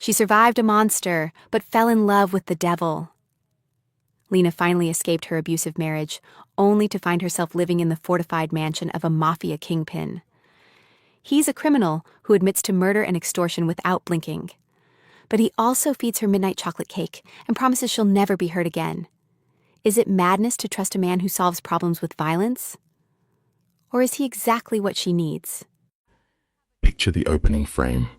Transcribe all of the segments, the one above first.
She survived a monster, but fell in love with the devil. Lena finally escaped her abusive marriage, only to find herself living in the fortified mansion of a Mafia kingpin. He's a criminal who admits to murder and extortion without blinking. But he also feeds her midnight chocolate cake and promises she'll never be hurt again. Is it madness to trust a man who solves problems with violence? Or is he exactly what she needs? Picture the opening frame.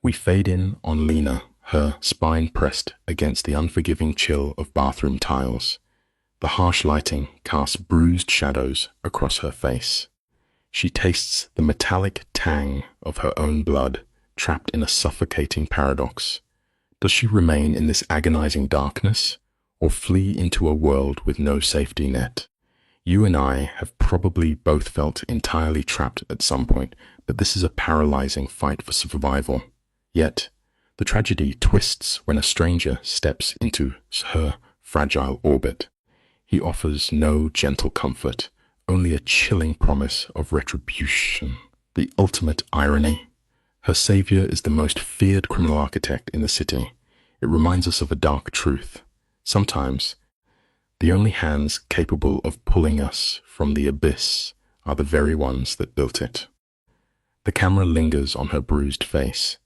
We fade in on Lena, her spine pressed against the unforgiving chill of bathroom tiles. The harsh lighting casts bruised shadows across her face. She tastes the metallic tang of her own blood, trapped in a suffocating paradox. Does she remain in this agonizing darkness, or flee into a world with no safety net? You and I have probably both felt entirely trapped at some point, but this is a paralyzing fight for survival. Yet, the tragedy twists when a stranger steps into her fragile orbit. He offers no gentle comfort, only a chilling promise of retribution. The ultimate irony. Her savior is the most feared criminal architect in the city. It reminds us of a dark truth. Sometimes, the only hands capable of pulling us from the abyss are the very ones that built it. The camera lingers on her bruised face.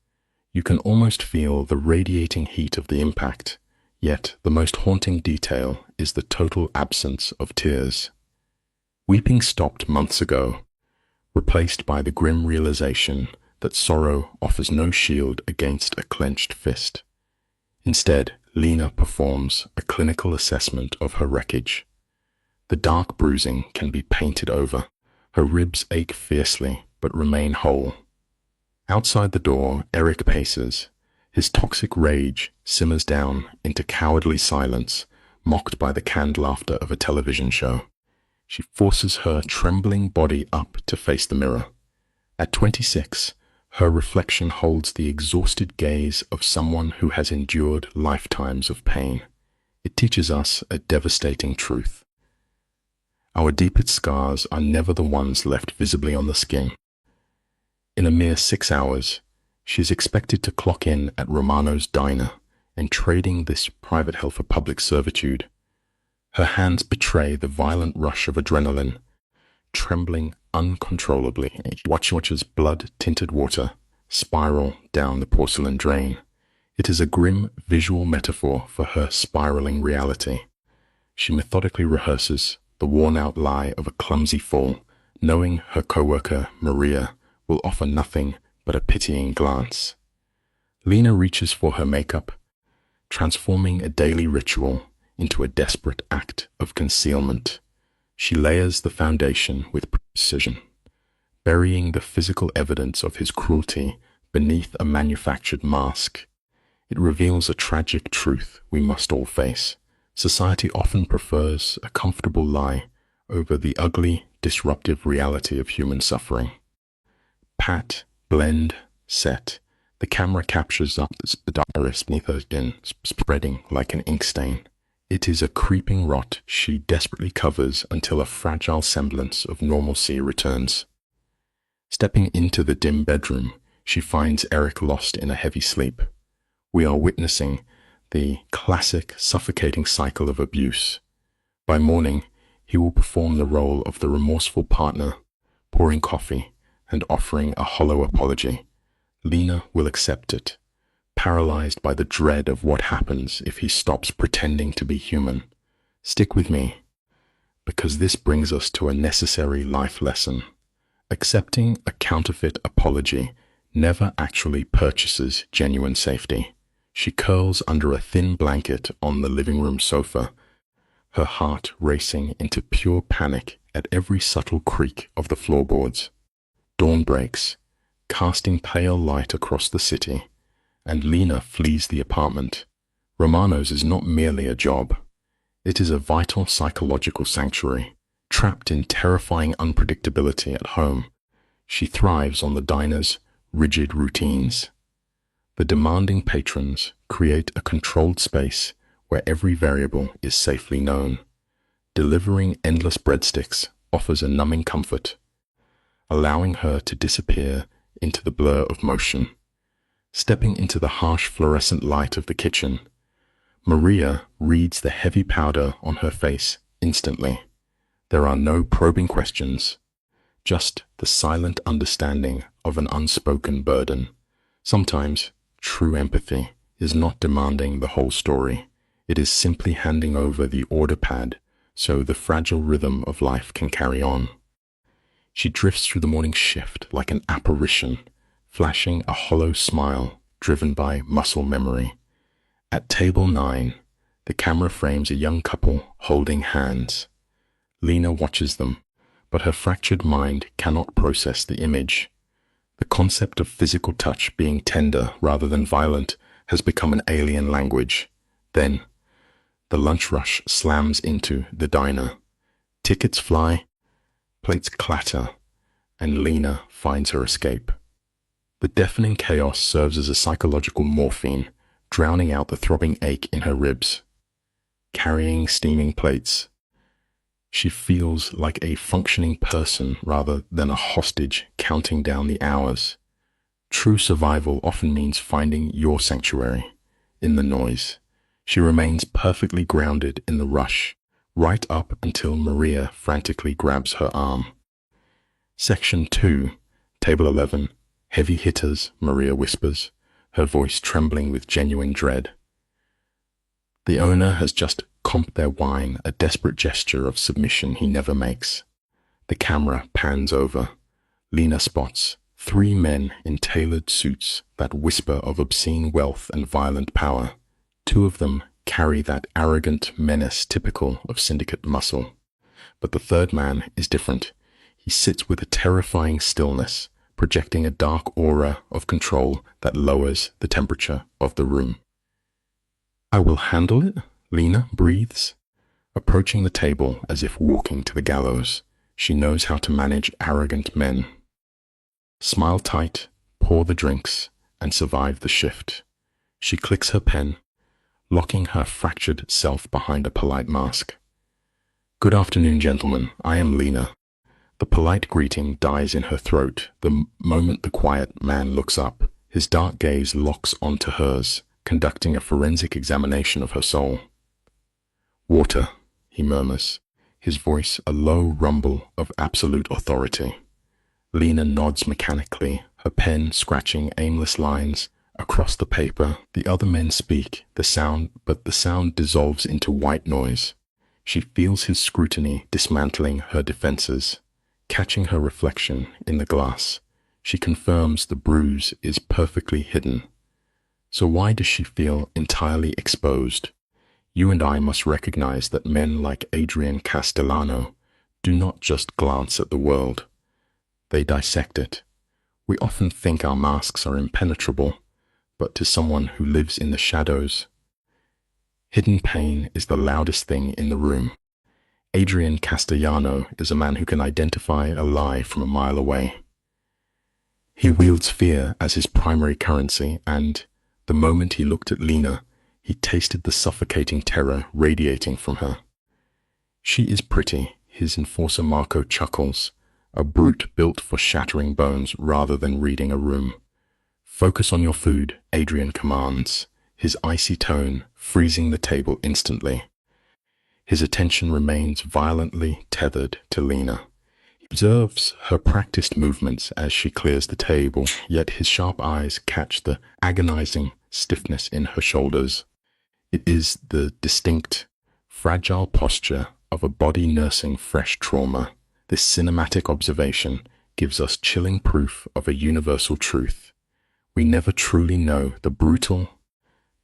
You can almost feel the radiating heat of the impact, yet the most haunting detail is the total absence of tears. Weeping stopped months ago, replaced by the grim realization that sorrow offers no shield against a clenched fist. Instead, Lena performs a clinical assessment of her wreckage. The dark bruising can be painted over. Her ribs ache fiercely, but remain whole. Outside the door, Eric paces. His toxic rage simmers down into cowardly silence, mocked by the canned laughter of a television show. She forces her trembling body up to face the mirror. At 26, her reflection holds the exhausted gaze of someone who has endured lifetimes of pain. It teaches us a devastating truth. Our deepest scars are never the ones left visibly on the skin. In a mere 6 hours, she is expected to clock in at Romano's diner and trading this private hell for public servitude. Her hands betray the violent rush of adrenaline, trembling uncontrollably. She watches blood-tinted water spiral down the porcelain drain. It is a grim visual metaphor for her spiraling reality. She methodically rehearses the worn-out lie of a clumsy fall, knowing her coworker, Maria, will offer nothing but a pitying glance. Lena reaches for her makeup, transforming a daily ritual into a desperate act of concealment. She layers the foundation with precision, burying the physical evidence of his cruelty beneath a manufactured mask. It reveals a tragic truth we must all face. Society often prefers a comfortable lie over the ugly, disruptive reality of human suffering. Pat, blend, set. The camera captures up the iris beneath her skin, spreading like an ink stain. It is a creeping rot she desperately covers until a fragile semblance of normalcy returns. Stepping into the dim bedroom, she finds Eric lost in a heavy sleep. We are witnessing the classic suffocating cycle of abuse. By morning, he will perform the role of the remorseful partner, pouring coffee and offering a hollow apology. Lena will accept it, paralyzed by the dread of what happens if he stops pretending to be human. Stick with me, because this brings us to a necessary life lesson. Accepting a counterfeit apology never actually purchases genuine safety. She curls under a thin blanket on the living room sofa, her heart racing into pure panic at every subtle creak of the floorboards. Dawn breaks, casting pale light across the city, and Lena flees the apartment. Romano's is not merely a job. It is a vital psychological sanctuary. Trapped in terrifying unpredictability at home, she thrives on the diner's rigid routines. The demanding patrons create a controlled space where every variable is safely known. Delivering endless breadsticks offers a numbing comfort, allowing her to disappear into the blur of motion. Stepping into the harsh fluorescent light of the kitchen, Maria reads the heavy powder on her face instantly. There are no probing questions, just the silent understanding of an unspoken burden. Sometimes true empathy is not demanding the whole story. It is simply handing over the order pad so the fragile rhythm of life can carry on. She drifts through the morning shift like an apparition, flashing a hollow smile driven by muscle memory. At table 9, the camera frames a young couple holding hands. Lena watches them, but her fractured mind cannot process the image. The concept of physical touch being tender rather than violent has become an alien language. Then, the lunch rush slams into the diner. Tickets fly, plates clatter, and Lena finds her escape. The deafening chaos serves as a psychological morphine, drowning out the throbbing ache in her ribs. Carrying steaming plates, she feels like a functioning person rather than a hostage counting down the hours. True survival often means finding your sanctuary in the noise. She remains perfectly grounded in the rush, right up until Maria frantically grabs her arm. Section 2, Table 11, Heavy hitters, Maria whispers, her voice trembling with genuine dread. The owner has just comped their wine, a desperate gesture of submission he never makes. The camera pans over. Lena spots 3 men in tailored suits that whisper of obscene wealth and violent power. 2 of them carry that arrogant menace typical of syndicate muscle. But the 3rd man is different. He sits with a terrifying stillness, projecting a dark aura of control that lowers the temperature of the room. "I will handle it," Lena breathes. Approaching the table as if walking to the gallows, she knows how to manage arrogant men. Smile tight, pour the drinks, and survive the shift. She clicks her pen, locking her fractured self behind a polite mask. "Good afternoon, gentlemen. I am Lena." The polite greeting dies in her throat the moment the quiet man looks up. His dark gaze locks onto hers, conducting a forensic examination of her soul. "Water," he murmurs, his voice a low rumble of absolute authority. Lena nods mechanically, her pen scratching aimless lines across the paper. The other men speak, the sound dissolves into white noise. She feels his scrutiny dismantling her defenses. Catching her reflection in the glass, she confirms the bruise is perfectly hidden. So why does she feel entirely exposed? You and I must recognize that men like Adrian Castellano do not just glance at the world. They dissect it. We often think our masks are impenetrable, but to someone who lives in the shadows, hidden pain is the loudest thing in the room. Adrian Castellano is a man who can identify a lie from a mile away. He wields fear as his primary currency, and the moment he looked at Lena, he tasted the suffocating terror radiating from her. "She is pretty," his enforcer Marco chuckles, a brute built for shattering bones rather than reading a room. "Focus on your food," Adrian commands, his icy tone freezing the table instantly. His attention remains violently tethered to Lena. He observes her practiced movements as she clears the table, yet his sharp eyes catch the agonizing stiffness in her shoulders. It is the distinct, fragile posture of a body nursing fresh trauma. This cinematic observation gives us chilling proof of a universal truth. We never truly know the brutal,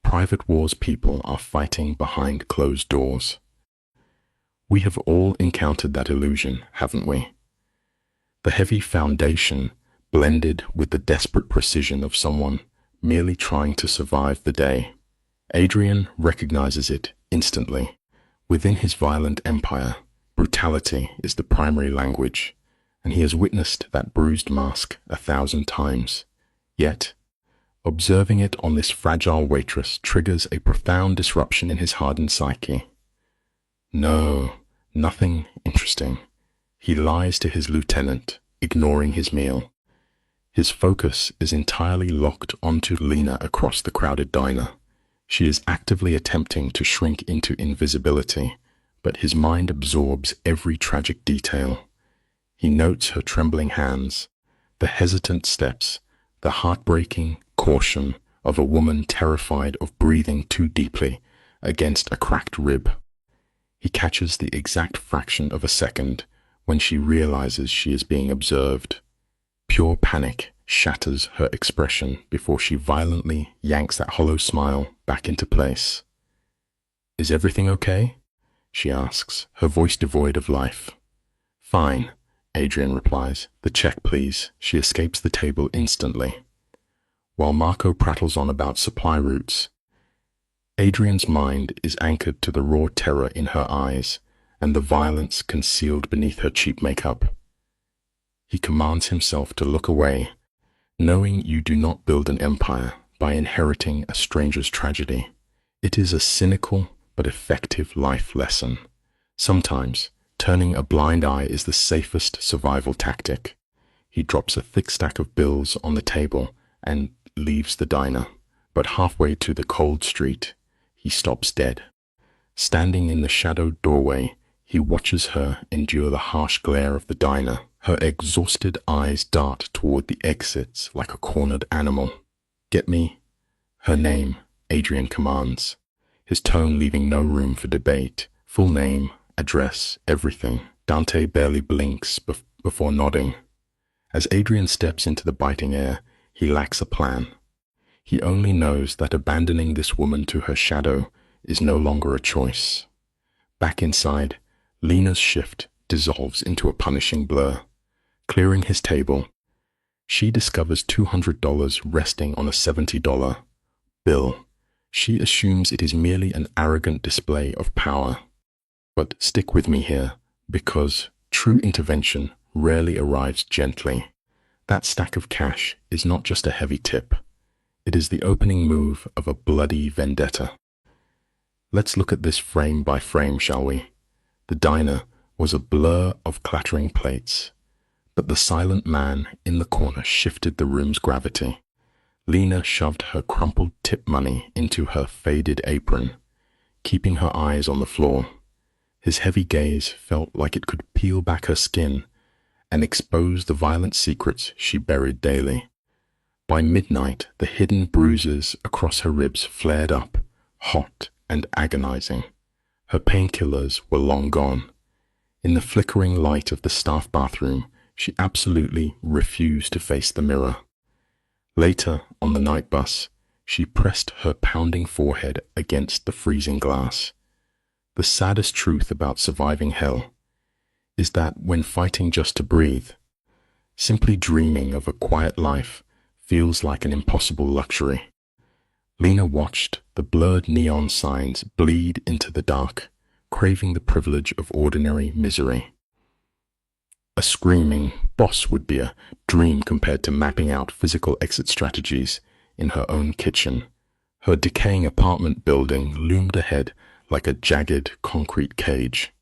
private wars people are fighting behind closed doors. We have all encountered that illusion, haven't we? The heavy foundation blended with the desperate precision of someone merely trying to survive the day. Adrian recognizes it instantly. Within his violent empire, brutality is the primary language, and he has witnessed that bruised mask 1,000 times. Yet, observing it on this fragile waitress triggers a profound disruption in his hardened psyche. No, nothing interesting. He lies to his lieutenant, ignoring his meal. His focus is entirely locked onto Lena across the crowded diner. She is actively attempting to shrink into invisibility, but his mind absorbs every tragic detail. He notes her trembling hands, the hesitant steps, the heartbreaking caution of a woman terrified of breathing too deeply against a cracked rib. He catches the exact fraction of a second when she realizes she is being observed. Pure panic shatters her expression before she violently yanks that hollow smile back into place. "Is everything okay?" she asks, her voice devoid of life. "Fine," Adrian replies. "The check, please." She escapes the table instantly. While Marco prattles on about supply routes, Adrian's mind is anchored to the raw terror in her eyes and the violence concealed beneath her cheap makeup. He commands himself to look away, knowing you do not build an empire by inheriting a stranger's tragedy. It is a cynical but effective life lesson. Sometimes, turning a blind eye is the safest survival tactic. He drops a thick stack of bills on the table and leaves the diner, but halfway to the cold street, he stops dead. Standing in the shadowed doorway, he watches her endure the harsh glare of the diner. Her exhausted eyes dart toward the exits like a cornered animal. "Get me her name," Adrian commands, his tone leaving no room for debate. Full name, address, everything. Dante barely blinks before nodding. As Adrian steps into the biting air, he lacks a plan. He only knows that abandoning this woman to her shadow is no longer a choice. Back inside, Lena's shift dissolves into a punishing blur. Clearing his table, she discovers $200 resting on a $70 bill. She assumes it is merely an arrogant display of power. But stick with me here, because true intervention rarely arrives gently. That stack of cash is not just a heavy tip. It is the opening move of a bloody vendetta. Let's look at this frame by frame, shall we? The diner was a blur of clattering plates, but the silent man in the corner shifted the room's gravity. Lena shoved her crumpled tip money into her faded apron, keeping her eyes on the floor. His heavy gaze felt like it could peel back her skin and expose the violent secrets she buried daily. By midnight, the hidden bruises across her ribs flared up, hot and agonizing. Her painkillers were long gone. In the flickering light of the staff bathroom, she absolutely refused to face the mirror. Later, on the night bus, she pressed her pounding forehead against the freezing glass. The saddest truth about surviving hell is that when fighting just to breathe, simply dreaming of a quiet life feels like an impossible luxury. Lena watched the blurred neon signs bleed into the dark, craving the privilege of ordinary misery. A screaming boss would be a dream compared to mapping out physical exit strategies in her own kitchen. Her decaying apartment building loomed ahead like a jagged concrete cage.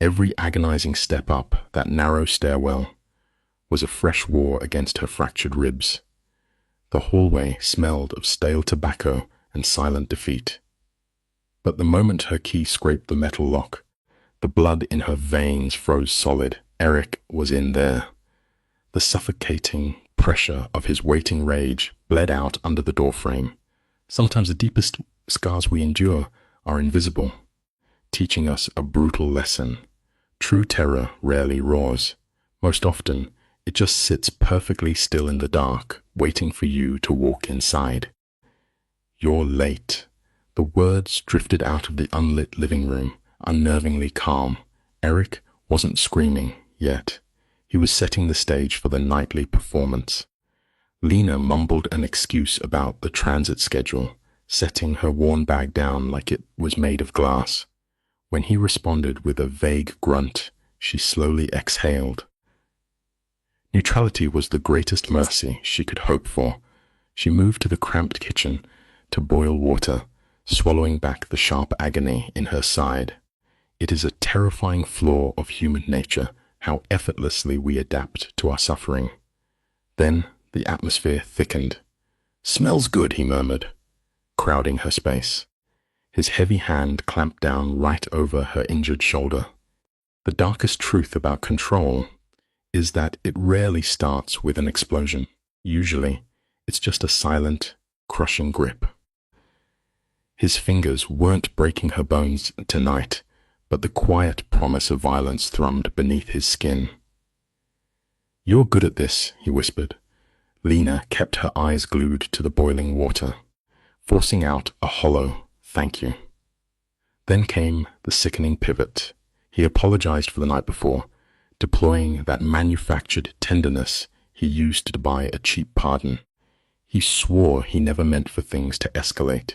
Every agonizing step up that narrow stairwell was a fresh war against her fractured ribs. The hallway smelled of stale tobacco and silent defeat. But the moment her key scraped the metal lock, the blood in her veins froze solid. Eric was in there. The suffocating pressure of his waiting rage bled out under the doorframe. Sometimes the deepest scars we endure are invisible, teaching us a brutal lesson. True terror rarely roars. Most often, it just sits perfectly still in the dark, waiting for you to walk inside. "You're late." The words drifted out of the unlit living room, unnervingly calm. Eric wasn't screaming yet. He was setting the stage for the nightly performance. Lena mumbled an excuse about the transit schedule, setting her worn bag down like it was made of glass. When he responded with a vague grunt, she slowly exhaled. Neutrality was the greatest mercy she could hope for. She moved to the cramped kitchen to boil water, swallowing back the sharp agony in her side. It is a terrifying flaw of human nature, how effortlessly we adapt to our suffering. Then The atmosphere thickened. "Smells good," he murmured, crowding her space. His heavy hand clamped down right over her injured shoulder. The darkest truth about control is that it rarely starts with an explosion. Usually, it's just a silent, crushing grip. His fingers weren't breaking her bones tonight, but the quiet promise of violence thrummed beneath his skin. "You're good at this," he whispered. Lena kept her eyes glued to the boiling water, forcing out a hollow "thank you." Then came the sickening pivot. He apologized for the night before, deploying that manufactured tenderness he used to buy a cheap pardon. He swore he never meant for things to escalate.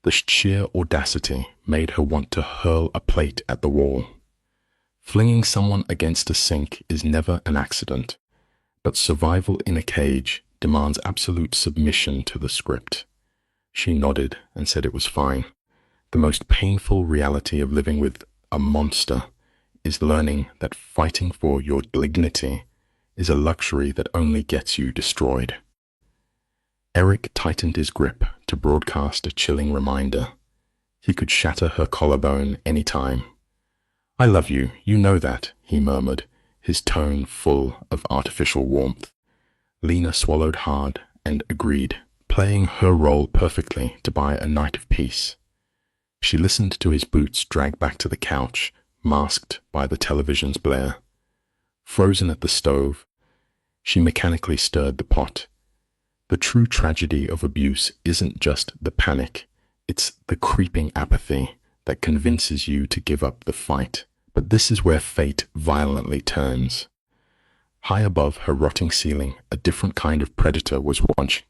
The sheer audacity made her want to hurl a plate at the wall. Flinging someone against a sink is never an accident, but survival in a cage demands absolute submission to the script. She nodded and said it was fine. The most painful reality of living with a monster is learning that fighting for your dignity is a luxury that only gets you destroyed. Eric tightened his grip to broadcast a chilling reminder. He could shatter her collarbone any time. "I love you, you know that," he murmured, his tone full of artificial warmth. Lena swallowed hard and agreed, playing her role perfectly to buy a night of peace. She listened to his boots drag back to the couch, masked by the television's blare. Frozen at the stove, she mechanically stirred the pot. The true tragedy of abuse isn't just the panic, it's the creeping apathy that convinces you to give up the fight. But this is where fate violently turns. High above her rotting ceiling, a different kind of predator was watching.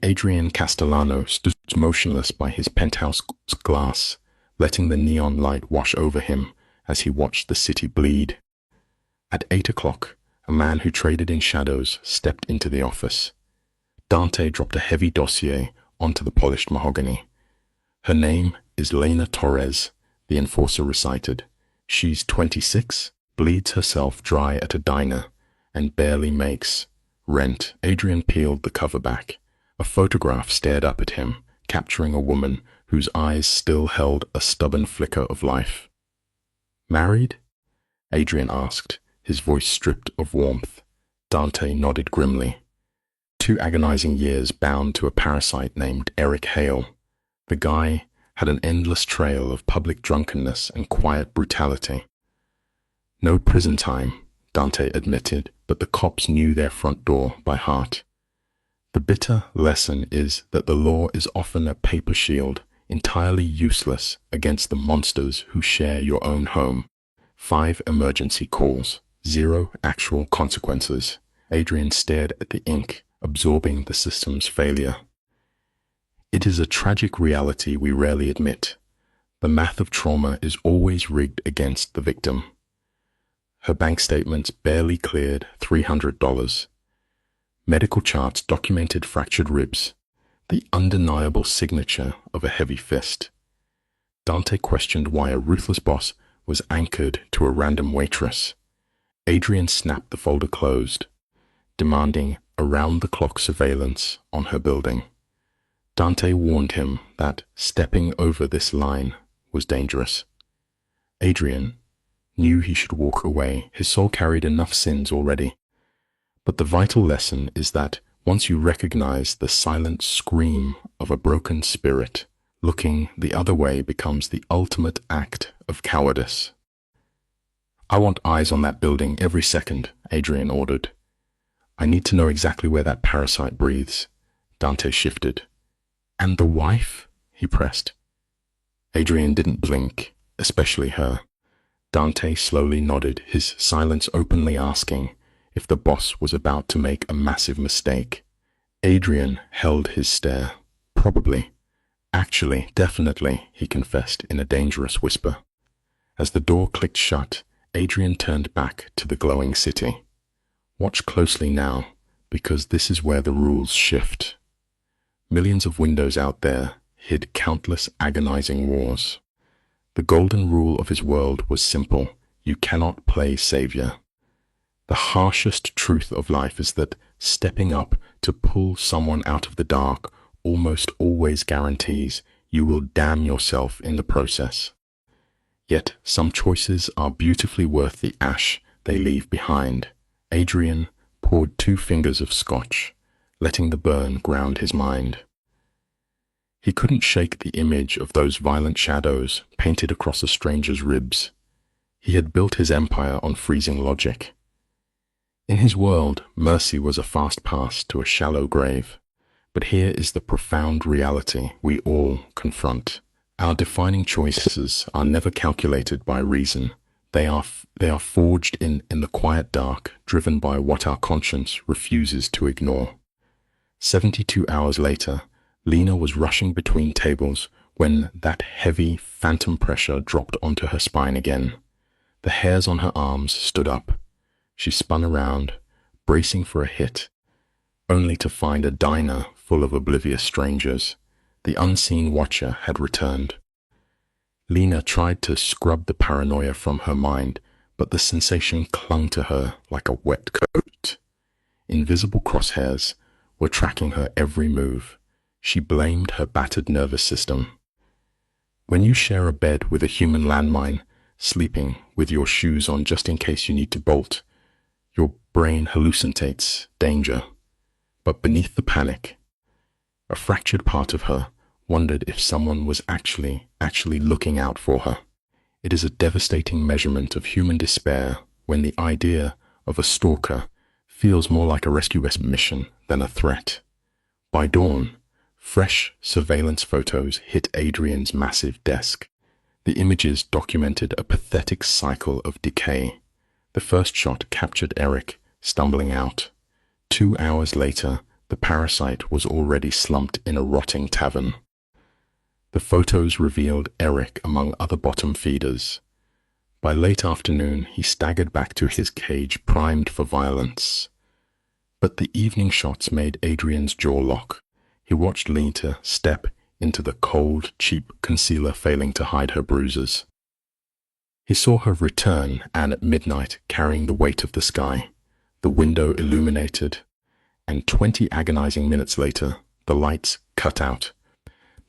Adrian Castellano stood motionless by his penthouse glass, letting the neon light wash over him as he watched the city bleed. At 8 o'clock, a man who traded in shadows stepped into the office. Dante dropped a heavy dossier onto the polished mahogany. "Her name is Lena Torres," the enforcer recited. "She's 26, bleeds herself dry at a diner, and barely makes rent." Adrian peeled the cover back. A photograph stared up at him, capturing a woman whose eyes still held a stubborn flicker of life. "Married?" Adrian asked, his voice stripped of warmth. Dante nodded grimly. 2 agonizing years bound to a parasite named Eric Hale. The guy had an endless trail of public drunkenness and quiet brutality. "No prison time," Dante admitted, but the cops knew their front door by heart. The bitter lesson is that the law is often a paper shield, entirely useless against the monsters who share your own home. 5 emergency calls, 0 actual consequences. Adrian stared at the ink, absorbing the system's failure. It is a tragic reality we rarely admit. The math of trauma is always rigged against the victim. Her bank statements barely cleared $300. Medical charts documented fractured ribs, the undeniable signature of a heavy fist. Dante questioned why a ruthless boss was anchored to a random waitress. Adrian snapped the folder closed, demanding around-the-clock surveillance on her building. Dante warned him that stepping over this line was dangerous. Adrian knew he should walk away. His soul carried enough sins already. But the vital lesson is that once you recognize the silent scream of a broken spirit, looking the other way becomes the ultimate act of cowardice. "I want eyes on that building every second," Adrian ordered. "I need to know exactly where that parasite breathes." Dante shifted. "And the wife?" he pressed. Adrian didn't blink, especially her. Dante slowly nodded, his silence openly asking if the boss was about to make a massive mistake. Adrian held his stare. "Probably. Actually, definitely," he confessed in a dangerous whisper. As the door clicked shut, Adrian turned back to the glowing city. "Watch closely now, because this is where the rules shift." Millions of windows out there hid countless agonizing wars. The golden rule of his world was simple: you cannot play savior. The harshest truth of life is that stepping up to pull someone out of the dark almost always guarantees you will damn yourself in the process. Yet some choices are beautifully worth the ash they leave behind. Adrian poured 2 fingers of scotch, letting the burn ground his mind. He couldn't shake the image of those violent shadows painted across a stranger's ribs. He had built his empire on freezing logic. In his world, mercy was a fast pass to a shallow grave. But here is the profound reality we all confront. Our defining choices are never calculated by reason. They are forged in the quiet dark, driven by what our conscience refuses to ignore. 72 hours later, Lena was rushing between tables when that heavy phantom pressure dropped onto her spine again. The hairs on her arms stood up. She spun around, bracing for a hit, only to find a diner full of oblivious strangers. The unseen watcher had returned. Lena tried to scrub the paranoia from her mind, but the sensation clung to her like a wet coat. Invisible crosshairs were tracking her every move. She blamed her battered nervous system. When you share a bed with a human landmine, sleeping with your shoes on just in case you need to bolt, your brain hallucinates danger. But beneath the panic, a fractured part of her wondered if someone was actually looking out for her. It is a devastating measurement of human despair when the idea of a stalker feels more like a rescue mission than a threat. By dawn, fresh surveillance photos hit Adrian's massive desk. The images documented a pathetic cycle of decay. The first shot captured Eric stumbling out. 2 hours later, the parasite was already slumped in a rotting tavern. The photos revealed Eric among other bottom feeders. By late afternoon, he staggered back to his cage, primed for violence. But the evening shots made Adrian's jaw lock. He watched Lena step into the cold, cheap concealer, failing to hide her bruises. He saw her return, and at midnight, carrying the weight of the sky, the window illuminated, and 20 agonizing minutes later, the lights cut out.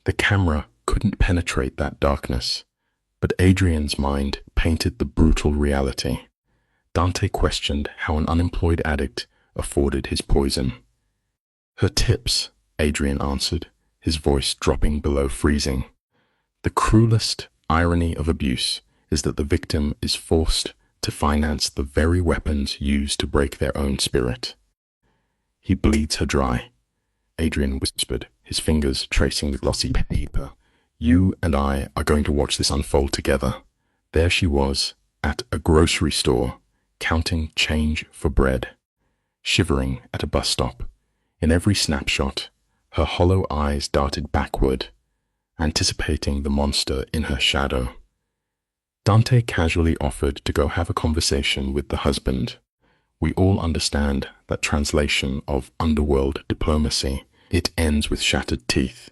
The camera couldn't penetrate that darkness, but Adrian's mind painted the brutal reality. Dante questioned how an unemployed addict afforded his poison. Her tips, Adrian answered, his voice dropping below freezing. The cruelest irony of abuse is that the victim is forced to finance the very weapons used to break their own spirit. He bleeds her dry, Adrian whispered, his fingers tracing the glossy paper. You and I are going to watch this unfold together. There she was, at a grocery store, counting change for bread, shivering at a bus stop. In every snapshot, her hollow eyes darted backward, anticipating the monster in her shadow. Dante casually offered to go have a conversation with the husband. We all understand that translation of underworld diplomacy. It ends with shattered teeth.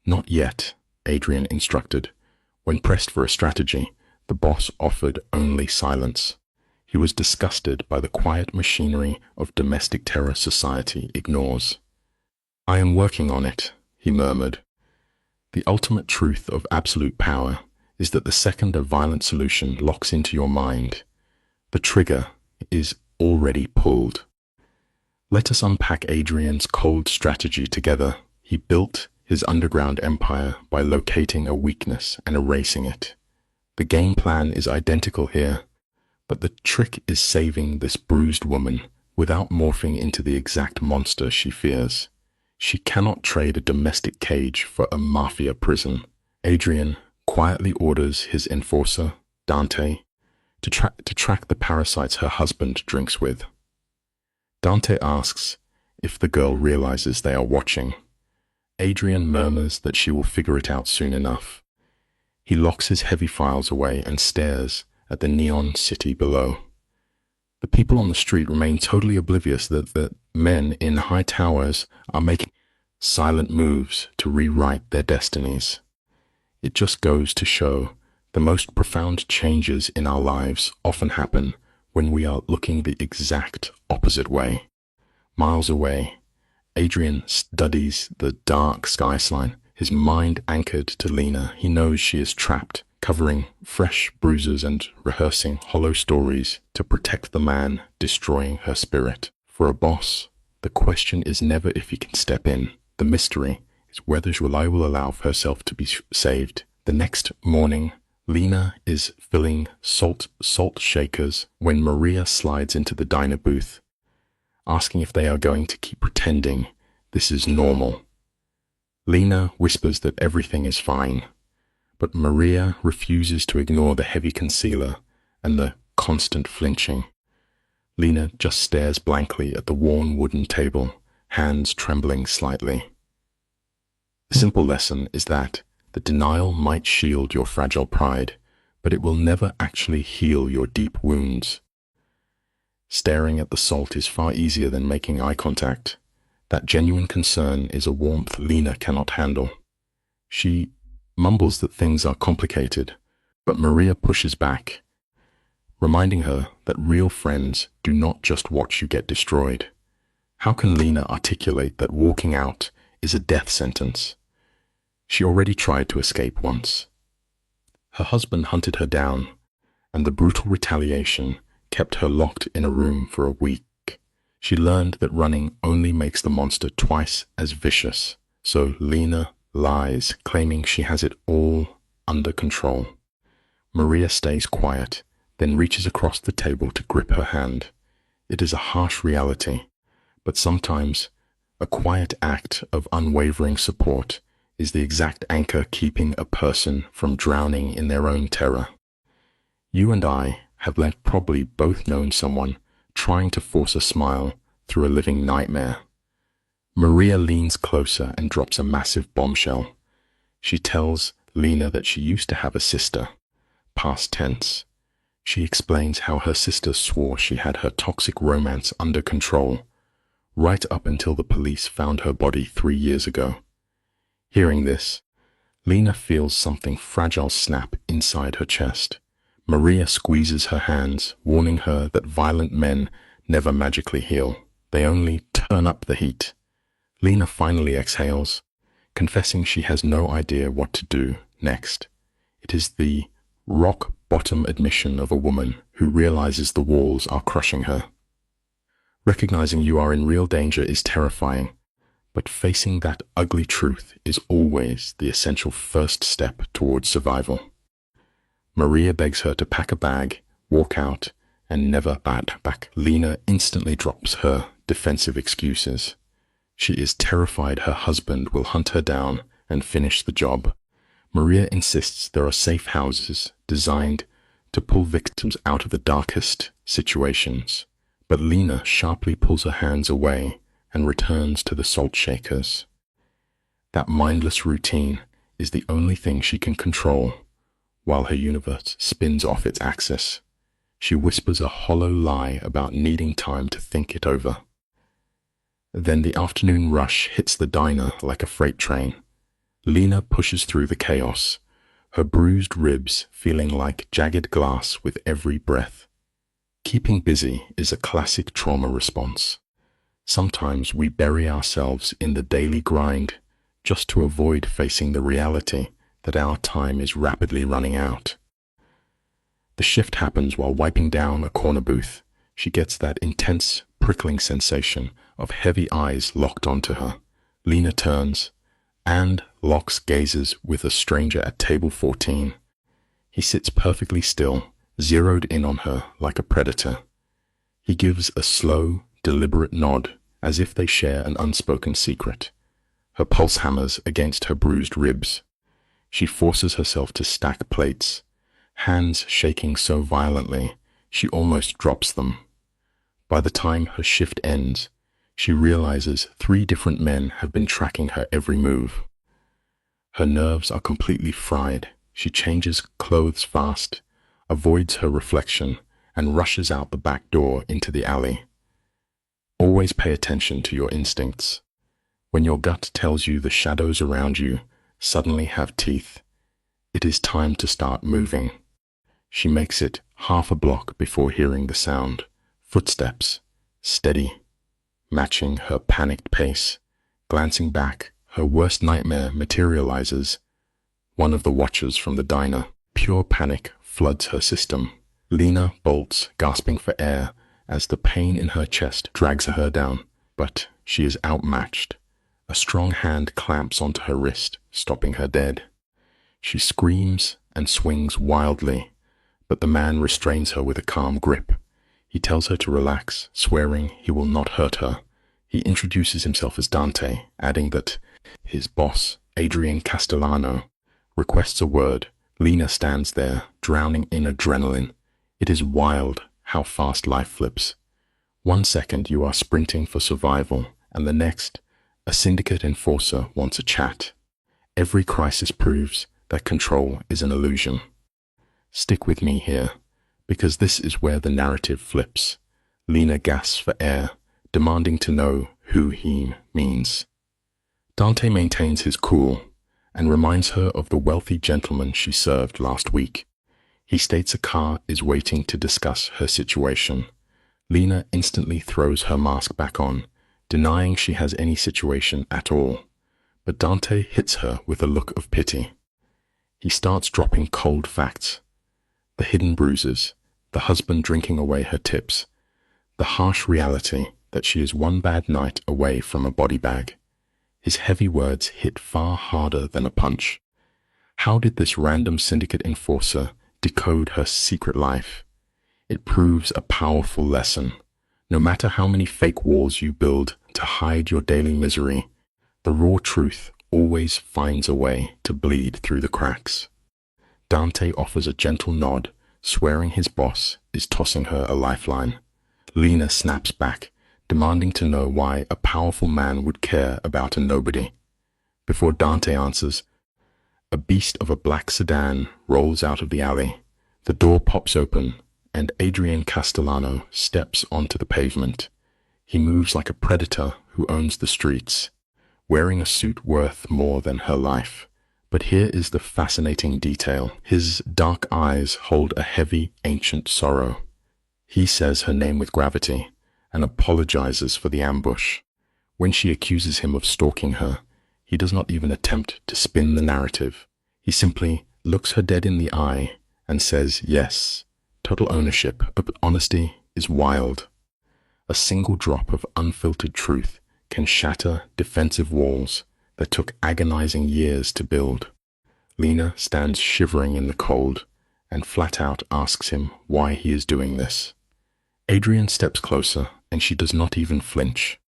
Not yet, Adrian instructed. When pressed for a strategy, the boss offered only silence. He was disgusted by the quiet machinery of domestic terror society ignores. I am working on it, he murmured. The ultimate truth of absolute power is that the second a violent solution locks into your mind, the trigger is already pulled. Let us unpack Adrian's cold strategy together. He built his underground empire by locating a weakness and erasing it. The game plan is identical here, but the trick is saving this bruised woman without morphing into the exact monster she fears. She cannot trade a domestic cage for a mafia prison. Adrian quietly orders his enforcer, Dante, to track the parasites her husband drinks with. Dante asks if the girl realizes they are watching. Adrian murmurs that she will figure it out soon enough. He locks his heavy files away and stares at the neon city below. The people on the street remain totally oblivious that the men in high towers are making silent moves to rewrite their destinies. It just goes to show the most profound changes in our lives often happen when we are looking the exact opposite way. Miles away, Adrian studies the dark skyline, his mind anchored to Lena. He knows she is trapped, covering fresh bruises and rehearsing hollow stories to protect the man destroying her spirit. For a boss, the question is never if he can step in. The mystery is whether she will allow herself to be saved. The next morning, Lena is filling salt shakers when Maria slides into the diner booth, asking if they are going to keep pretending this is normal. Lena whispers that everything is fine, but Maria refuses to ignore the heavy concealer and the constant flinching. Lena just stares blankly at the worn wooden table, hands trembling slightly. The simple lesson is that the denial might shield your fragile pride, but it will never actually heal your deep wounds. Staring at the salt is far easier than making eye contact. That genuine concern is a warmth Lena cannot handle. She mumbles that things are complicated, but Maria pushes back, reminding her that real friends do not just watch you get destroyed. How can Lena articulate that walking out is a death sentence? She already tried to escape once. Her husband hunted her down, and the brutal retaliation kept her locked in a room for a week. She learned that running only makes the monster twice as vicious, so Lena lies, claiming she has it all under control. Maria stays quiet, then reaches across the table to grip her hand. It is a harsh reality, but sometimes a quiet act of unwavering support is the exact anchor keeping a person from drowning in their own terror. You and I have probably both known someone trying to force a smile through a living nightmare. Maria leans closer and drops a massive bombshell. She tells Lena that she used to have a sister, past tense. She explains how her sister swore she had her toxic romance under control, right up until the police found her body 3 years ago. Hearing this, Lena feels something fragile snap inside her chest. Maria squeezes her hands, warning her that violent men never magically heal. They only turn up the heat. Lena finally exhales, confessing she has no idea what to do next. It is the rock-bottom admission of a woman who realizes the walls are crushing her. Recognizing you are in real danger is terrifying, but facing that ugly truth is always the essential first step towards survival. Maria begs her to pack a bag, walk out, and never back. Lena instantly drops her defensive excuses. She is terrified her husband will hunt her down and finish the job. Maria insists there are safe houses designed to pull victims out of the darkest situations, but Lena sharply pulls her hands away and returns to the salt shakers. That mindless routine is the only thing she can control while her universe spins off its axis. She whispers a hollow lie about needing time to think it over. Then the afternoon rush hits the diner like a freight train. Lena pushes through the chaos, her bruised ribs feeling like jagged glass with every breath. Keeping busy is a classic trauma response. Sometimes we bury ourselves in the daily grind just to avoid facing the reality that our time is rapidly running out. The shift happens while wiping down a corner booth. She gets that intense, prickling sensation of heavy eyes locked onto her. Lena turns, and locks gazes with a stranger at table 14. He sits perfectly still, zeroed in on her like a predator. He gives a slow, deliberate nod, as if they share an unspoken secret. Her pulse hammers against her bruised ribs. She forces herself to stack plates, hands shaking so violently she almost drops them. By the time her shift ends, she realizes 3 different men have been tracking her every move. Her nerves are completely fried. She changes clothes fast, avoids her reflection, and rushes out the back door into the alley. Always pay attention to your instincts. When your gut tells you the shadows around you suddenly have teeth, it is time to start moving. She makes it half a block before hearing the sound. Footsteps, steady, matching her panicked pace. Glancing back, her worst nightmare materializes. One of the watchers from the diner. Pure panic floods her system. Lena bolts, gasping for air, as the pain in her chest drags her down. But she is outmatched. A strong hand clamps onto her wrist, stopping her dead. She screams and swings wildly, but the man restrains her with a calm grip. He tells her to relax, swearing he will not hurt her. He introduces himself as Dante, adding that his boss, Adrian Castellano, requests a word. Lena stands there, drowning in adrenaline. It is wild how fast life flips. 1 second you are sprinting for survival, and the next, a syndicate enforcer wants a chat. Every crisis proves that control is an illusion. Stick with me here, because this is where the narrative flips. Lena gasps for air, demanding to know who he means. Dante maintains his cool and reminds her of the wealthy gentleman she served last week. He states a car is waiting to discuss her situation. Lena instantly throws her mask back on, denying she has any situation at all. But Dante hits her with a look of pity. He starts dropping cold facts. The hidden bruises, the husband drinking away her tips, the harsh reality that she is one bad night away from a body bag. His heavy words hit far harder than a punch. How did this random syndicate enforcer decode her secret life? It proves a powerful lesson. No matter how many fake walls you build to hide your daily misery, the raw truth always finds a way to bleed through the cracks. Dante offers a gentle nod, swearing his boss is tossing her a lifeline. Lena snaps back, demanding to know why a powerful man would care about a nobody. Before Dante answers, a beast of a black sedan rolls out of the alley. The door pops open, and Adrian Castellano steps onto the pavement. He moves like a predator who owns the streets, wearing a suit worth more than her life. But here is the fascinating detail. His dark eyes hold a heavy, ancient sorrow. He says her name with gravity and apologizes for the ambush. When she accuses him of stalking her, he does not even attempt to spin the narrative. He simply looks her dead in the eye and says yes. Total ownership, but honesty is wild. A single drop of unfiltered truth can shatter defensive walls that took agonizing years to build. Lena stands shivering in the cold and flat out asks him why he is doing this. Adrian steps closer and she does not even flinch.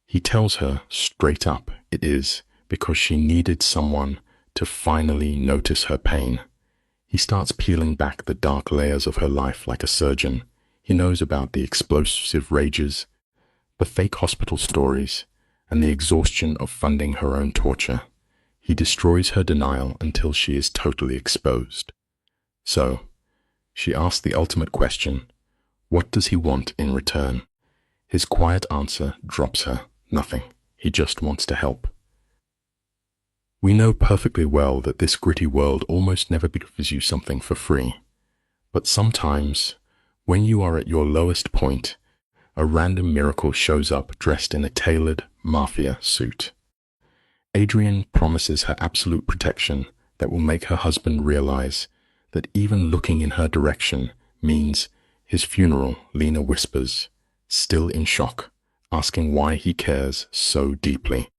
He tells her straight up it is because she needed someone to finally notice her pain. He starts peeling back the dark layers of her life like a surgeon. He knows about the explosive rages, the fake hospital stories, and the exhaustion of funding her own torture. He destroys her denial until she is totally exposed. So, she asks the ultimate question, what does he want in return? His quiet answer drops her, nothing. He just wants to help. We know perfectly well that this gritty world almost never gives you something for free. But sometimes, when you are at your lowest point, a random miracle shows up dressed in a tailored Mafia suit. Adrian promises her absolute protection that will make her husband realize that even looking in her direction means his funeral. Lena whispers, still in shock, asking why he cares so deeply.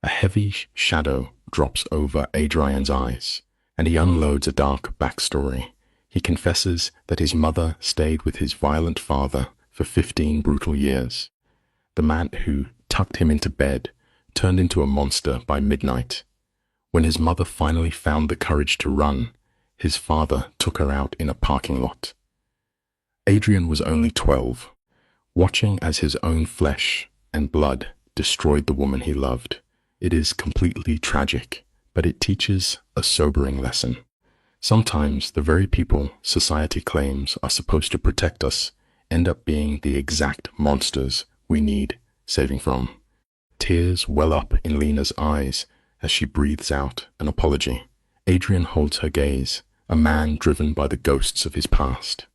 A heavy shadow drops over Adrian's eyes, and he unloads a dark backstory. He confesses that his mother stayed with his violent father for 15 brutal years. The man who tucked him into bed turned into a monster by midnight. When his mother finally found the courage to run, his father took her out in a parking lot. Adrian was only 12, watching as his own flesh and blood destroyed the woman he loved. It is completely tragic, but it teaches a sobering lesson. Sometimes the very people society claims are supposed to protect us end up being the exact monsters we need saving from. Tears well up in Lena's eyes as she breathes out an apology. Adrian holds her gaze, a man driven by the ghosts of his past.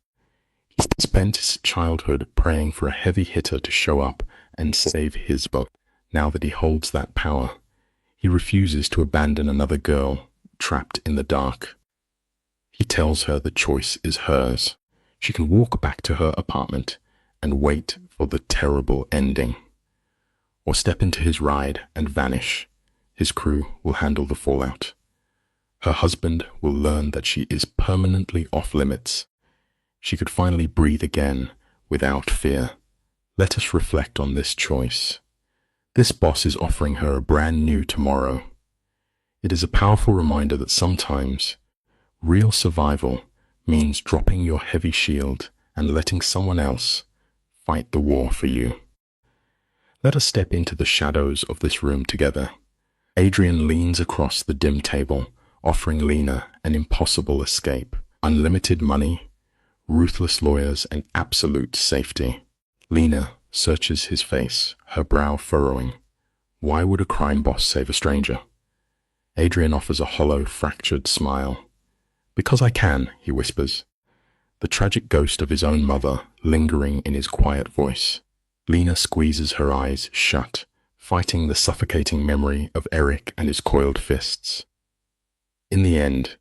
He spent his childhood praying for a heavy hitter to show up and save his boat. Now that he holds that power, he refuses to abandon another girl trapped in the dark. He tells her the choice is hers. She can walk back to her apartment and wait for the terrible ending, or step into his ride and vanish. His crew will handle the fallout. Her husband will learn that she is permanently off limits. She could finally breathe again without fear. Let us reflect on this choice. This boss is offering her a brand new tomorrow. It is a powerful reminder that sometimes real survival means dropping your heavy shield and letting someone else fight the war for you. Let us step into the shadows of this room together. Adrian leans across the dim table, offering Lena an impossible escape, unlimited money, ruthless lawyers, and absolute safety. Lena searches his face, her brow furrowing. Why would a crime boss save a stranger? Adrian offers a hollow, fractured smile. Because I can, he whispers, the tragic ghost of his own mother lingering in his quiet voice. Lena squeezes her eyes shut, fighting the suffocating memory of Eric and his coiled fists. In the end,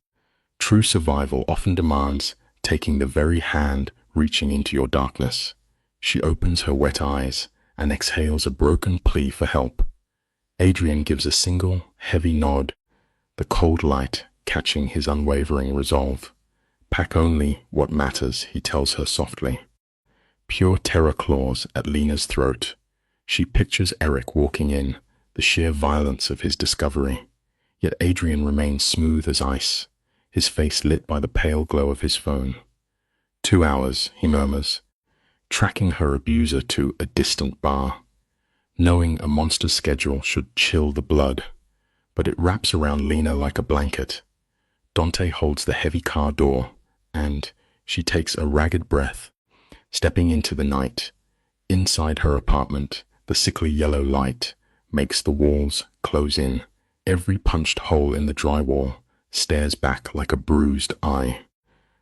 true survival often demands taking the very hand reaching into your darkness. She opens her wet eyes and exhales a broken plea for help. Adrian gives a single, heavy nod, the cold light catching his unwavering resolve. Pack only what matters, he tells her softly. Pure terror claws at Lena's throat. She pictures Eric walking in, the sheer violence of his discovery. Yet Adrian remains smooth as ice, his face lit by the pale glow of his phone. 2 hours, he murmurs, tracking her abuser to a distant bar. Knowing a monster's schedule should chill the blood, but it wraps around Lena like a blanket. Dante holds the heavy car door, and she takes a ragged breath, stepping into the night. Inside her apartment, the sickly yellow light makes the walls close in. Every punched hole in the drywall stares back like a bruised eye.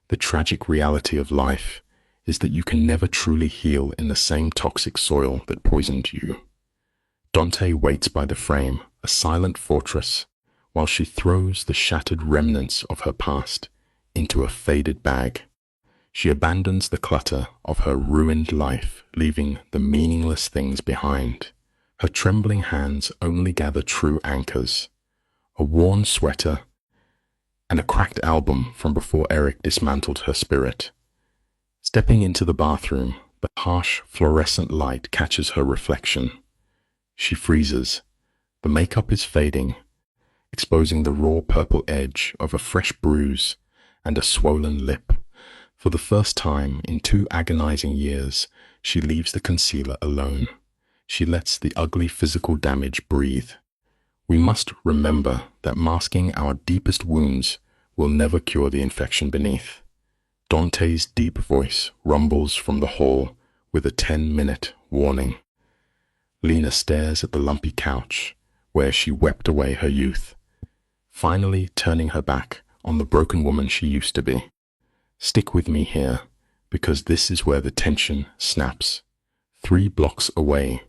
The tragic reality of life is that you can never truly heal in the same toxic soil that poisoned you. Dante waits by the frame, a silent fortress, while she throws the shattered remnants of her past into a faded bag. She abandons the clutter of her ruined life, leaving the meaningless things behind. Her trembling hands only gather true anchors, a worn sweater, and a cracked album from before Eric dismantled her spirit. Stepping into the bathroom, the harsh fluorescent light catches her reflection. She freezes. The makeup is fading, exposing the raw purple edge of a fresh bruise and a swollen lip. For the first time in 2 agonizing years, she leaves the concealer alone. She lets the ugly physical damage breathe. We must remember that masking our deepest wounds will never cure the infection beneath. Dante's deep voice rumbles from the hall with a 10-minute warning. Lena stares at the lumpy couch where she wept away her youth, finally turning her back on the broken woman she used to be. Stick with me here, because this is where the tension snaps. 3 blocks away,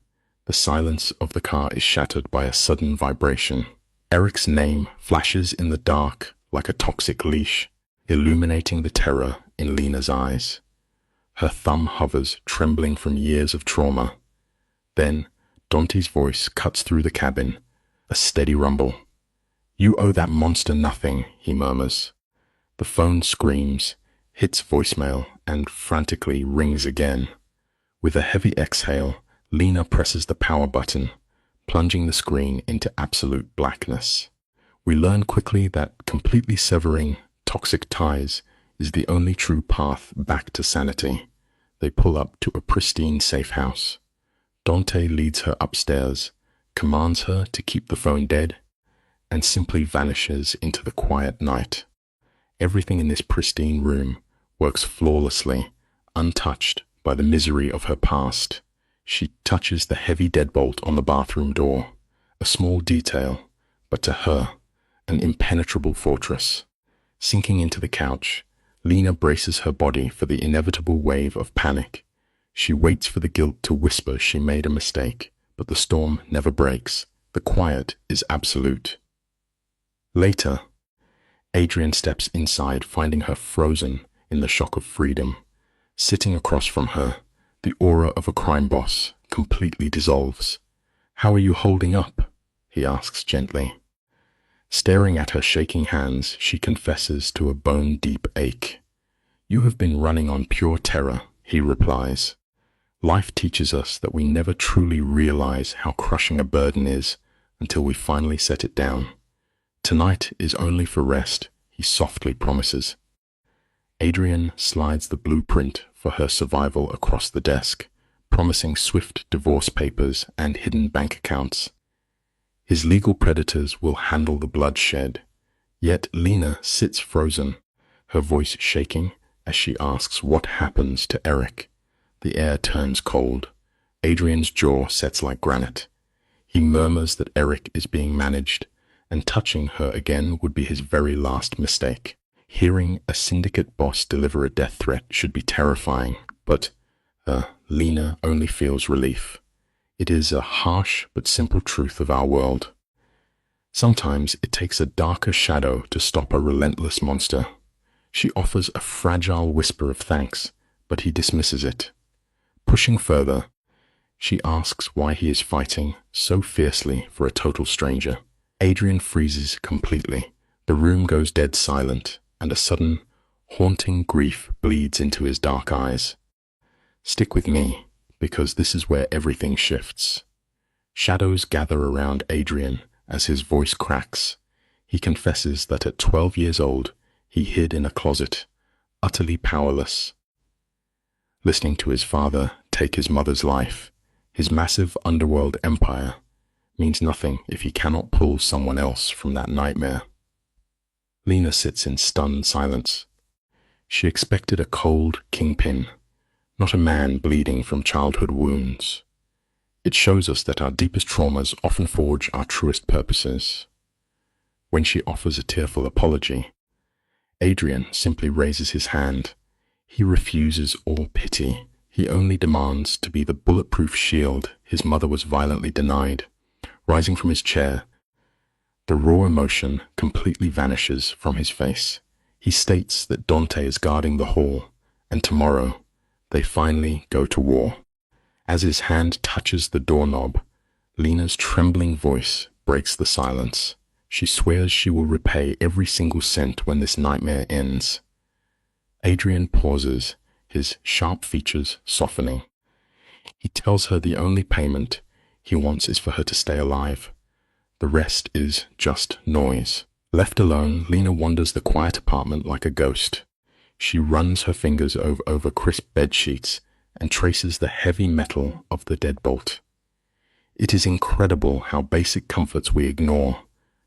the silence of the car is shattered by a sudden vibration. Eric's name flashes in the dark like a toxic leash, illuminating the terror in Lena's eyes. Her thumb hovers, trembling from years of trauma. Then, Dante's voice cuts through the cabin, a steady rumble. "You owe that monster nothing," he murmurs. The phone screams, hits voicemail, and frantically rings again. With a heavy exhale, Lena presses the power button, plunging the screen into absolute blackness. We learn quickly that completely severing toxic ties is the only true path back to sanity. They pull up to a pristine safe house. Dante leads her upstairs, commands her to keep the phone dead, and simply vanishes into the quiet night. Everything in this pristine room works flawlessly, untouched by the misery of her past. She touches the heavy deadbolt on the bathroom door, a small detail, but to her, an impenetrable fortress. Sinking into the couch, Lena braces her body for the inevitable wave of panic. She waits for the guilt to whisper she made a mistake, but the storm never breaks. The quiet is absolute. Later, Adrian steps inside, finding her frozen in the shock of freedom. Sitting across from her, the aura of a crime boss completely dissolves. "How are you holding up?" he asks gently. Staring at her shaking hands, she confesses to a bone-deep ache. "You have been running on pure terror," he replies. "Life teaches us that we never truly realize how crushing a burden is until we finally set it down. Tonight is only for rest," he softly promises. Adrian slides the blueprint for her survival across the desk, promising swift divorce papers and hidden bank accounts. His legal predators will handle the bloodshed. Yet Lena sits frozen, her voice shaking as she asks what happens to Eric. The air turns cold. Adrian's jaw sets like granite. He murmurs that Eric is being managed, and touching her again would be his very last mistake. Hearing a syndicate boss deliver a death threat should be terrifying, but Lena only feels relief. It is a harsh but simple truth of our world. Sometimes it takes a darker shadow to stop a relentless monster. She offers a fragile whisper of thanks, but he dismisses it. Pushing further, she asks why he is fighting so fiercely for a total stranger. Adrian freezes completely. The room goes dead silent, and a sudden, haunting grief bleeds into his dark eyes. "Stick with me, because this is where everything shifts." Shadows gather around Adrian as his voice cracks. He confesses that at 12 years old, he hid in a closet, utterly powerless. Listening to his father take his mother's life, his massive underworld empire, means nothing if he cannot pull someone else from that nightmare. Lena sits in stunned silence. She expected a cold kingpin, not a man bleeding from childhood wounds. It shows us that our deepest traumas often forge our truest purposes. When she offers a tearful apology, Adrian simply raises his hand. He refuses all pity. He only demands to be the bulletproof shield his mother was violently denied. Rising from his chair, the raw emotion completely vanishes from his face. He states that Dante is guarding the hall, and tomorrow they finally go to war. As his hand touches the doorknob, Lena's trembling voice breaks the silence. She swears she will repay every single cent when this nightmare ends. Adrian pauses, his sharp features softening. He tells her the only payment he wants is for her to stay alive. The rest is just noise. Left alone, Lena wanders the quiet apartment like a ghost. She runs her fingers over crisp bed sheets and traces the heavy metal of the deadbolt. It is incredible how basic comforts we ignore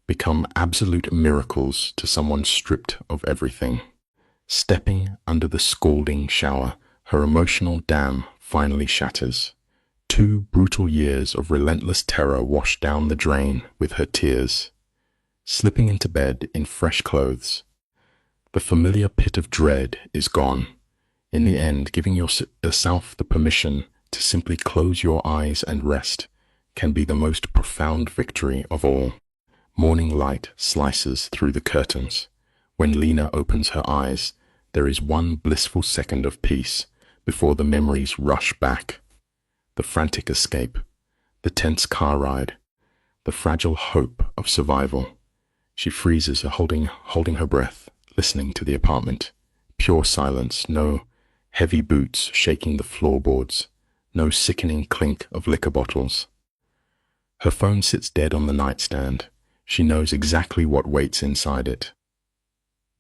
become absolute miracles to someone stripped of everything. Stepping under the scalding shower, her emotional dam finally shatters. 2 brutal years of relentless terror wash down the drain with her tears. Slipping into bed in fresh clothes, the familiar pit of dread is gone. In the end, giving yourself the permission to simply close your eyes and rest can be the most profound victory of all. Morning light slices through the curtains. When Lena opens her eyes, there is one blissful second of peace before the memories rush back. The frantic escape, the tense car ride, the fragile hope of survival. She freezes, holding her breath, listening to the apartment. Pure silence, no heavy boots shaking the floorboards, no sickening clink of liquor bottles. Her phone sits dead on the nightstand. She knows exactly what waits inside it.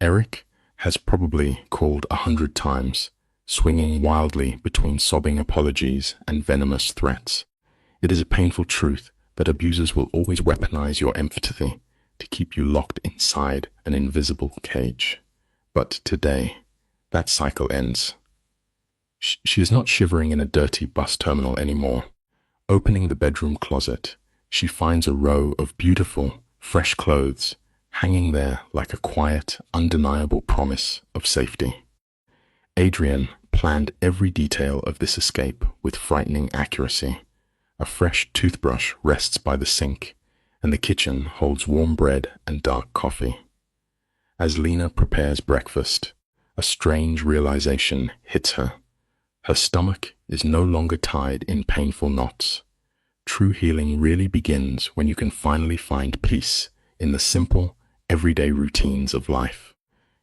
Eric has probably called 100 times, swinging wildly between sobbing apologies and venomous threats. It is a painful truth that abusers will always weaponize your empathy to keep you locked inside an invisible cage. But today, that cycle ends. She is not shivering in a dirty bus terminal anymore. Opening the bedroom closet, she finds a row of beautiful, fresh clothes hanging there like a quiet, undeniable promise of safety. Adrian planned every detail of this escape with frightening accuracy. A fresh toothbrush rests by the sink, and the kitchen holds warm bread and dark coffee. As Lena prepares breakfast, a strange realization hits her. Her stomach is no longer tied in painful knots. True healing really begins when you can finally find peace in the simple, everyday routines of life.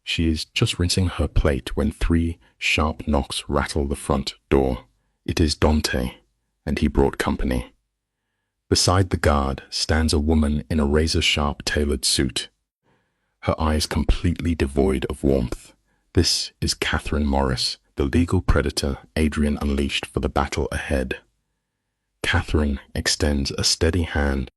She is just rinsing her plate when 3 sharp knocks rattle the front door. It is Dante, and he brought company. Beside the guard stands a woman in a razor-sharp tailored suit, her eyes completely devoid of warmth. This is Catherine Morris, the legal predator Adrian unleashed for the battle ahead. Catherine extends a steady hand,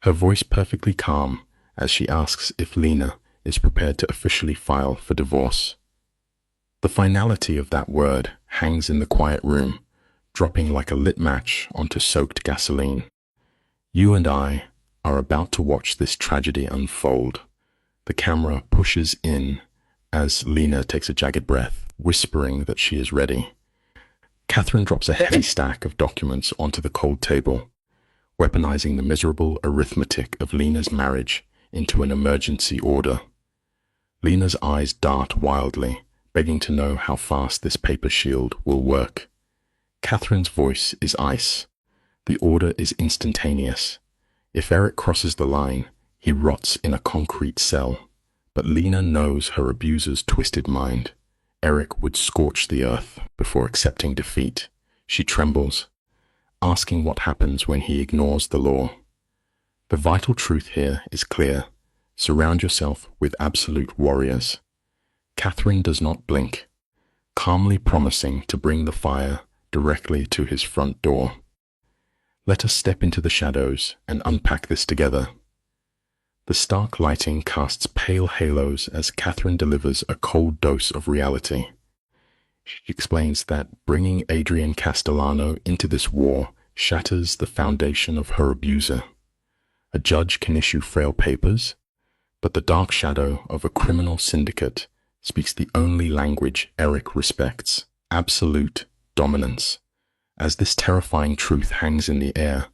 her voice perfectly calm as she asks if Lena is prepared to officially file for divorce. The finality of that word hangs in the quiet room, dropping like a lit match onto soaked gasoline. You and I are about to watch this tragedy unfold. The camera pushes in as Lena takes a jagged breath, whispering that she is ready. Catherine drops a heavy stack of documents onto the cold table, weaponizing the miserable arithmetic of Lena's marriage into an emergency order. Lena's eyes dart wildly, begging to know how fast this paper shield will work. Catherine's voice is ice. The order is instantaneous. If Eric crosses the line, he rots in a concrete cell. But Lena knows her abuser's twisted mind. Eric would scorch the earth before accepting defeat. She trembles, asking what happens when he ignores the law. The vital truth here is clear. Surround yourself with absolute warriors. Catherine does not blink, calmly promising to bring the fire directly to his front door. Let us step into the shadows and unpack this together. The stark lighting casts pale halos as Catherine delivers a cold dose of reality. She explains that bringing Adrian Castellano into this war shatters the foundation of her abuser. A judge can issue frail papers, but the dark shadow of a criminal syndicate speaks the only language Eric respects: absolute dominance. As this terrifying truth hangs in the air,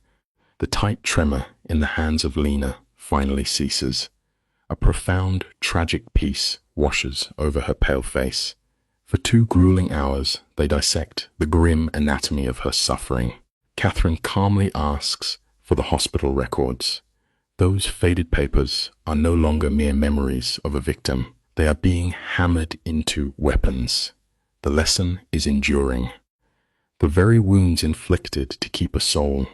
the tight tremor in the hands of Lena finally ceases. A profound, tragic peace washes over her pale face. For 2 grueling hours, they dissect the grim anatomy of her suffering. Catherine calmly asks for the hospital records. Those faded papers are no longer mere memories of a victim. They are being hammered into weapons. The lesson is enduring. The very wounds inflicted to keep a soul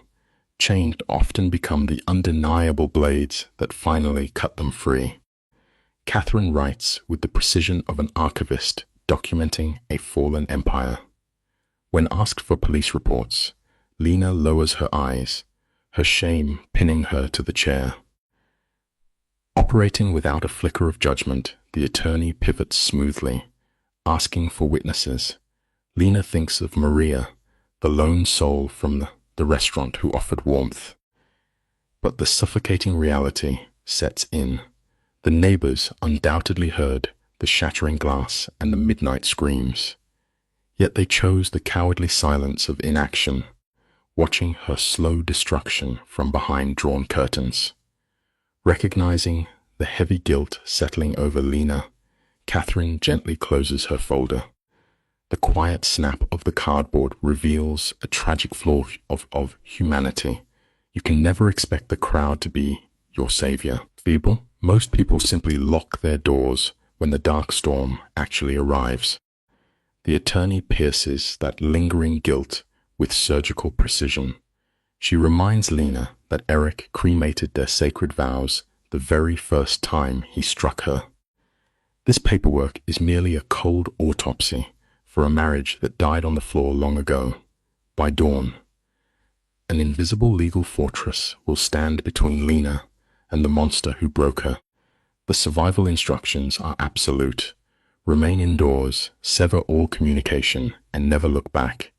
chained often become the undeniable blades that finally cut them free. Catherine writes with the precision of an archivist documenting a fallen empire. When asked for police reports, Lena lowers her eyes, her shame pinning her to the chair. Operating without a flicker of judgment, the attorney pivots smoothly, asking for witnesses. Lena thinks of Maria, the lone soul from the restaurant who offered warmth. But the suffocating reality sets in. The neighbors undoubtedly heard the shattering glass and the midnight screams. Yet they chose the cowardly silence of inaction, watching her slow destruction from behind drawn curtains. Recognizing the heavy guilt settling over Lena, Catherine gently closes her folder. The quiet snap of the cardboard reveals a tragic flaw of humanity. You can never expect the crowd to be your savior. Feeble, most people simply lock their doors when the dark storm actually arrives. The attorney pierces that lingering guilt with surgical precision. She reminds Lena that Eric cremated their sacred vows the very first time he struck her. This paperwork is merely a cold autopsy for a marriage that died on the floor long ago. By dawn, an invisible legal fortress will stand between Lena and the monster who broke her. The survival instructions are absolute. Remain indoors, sever all communication, and never look back.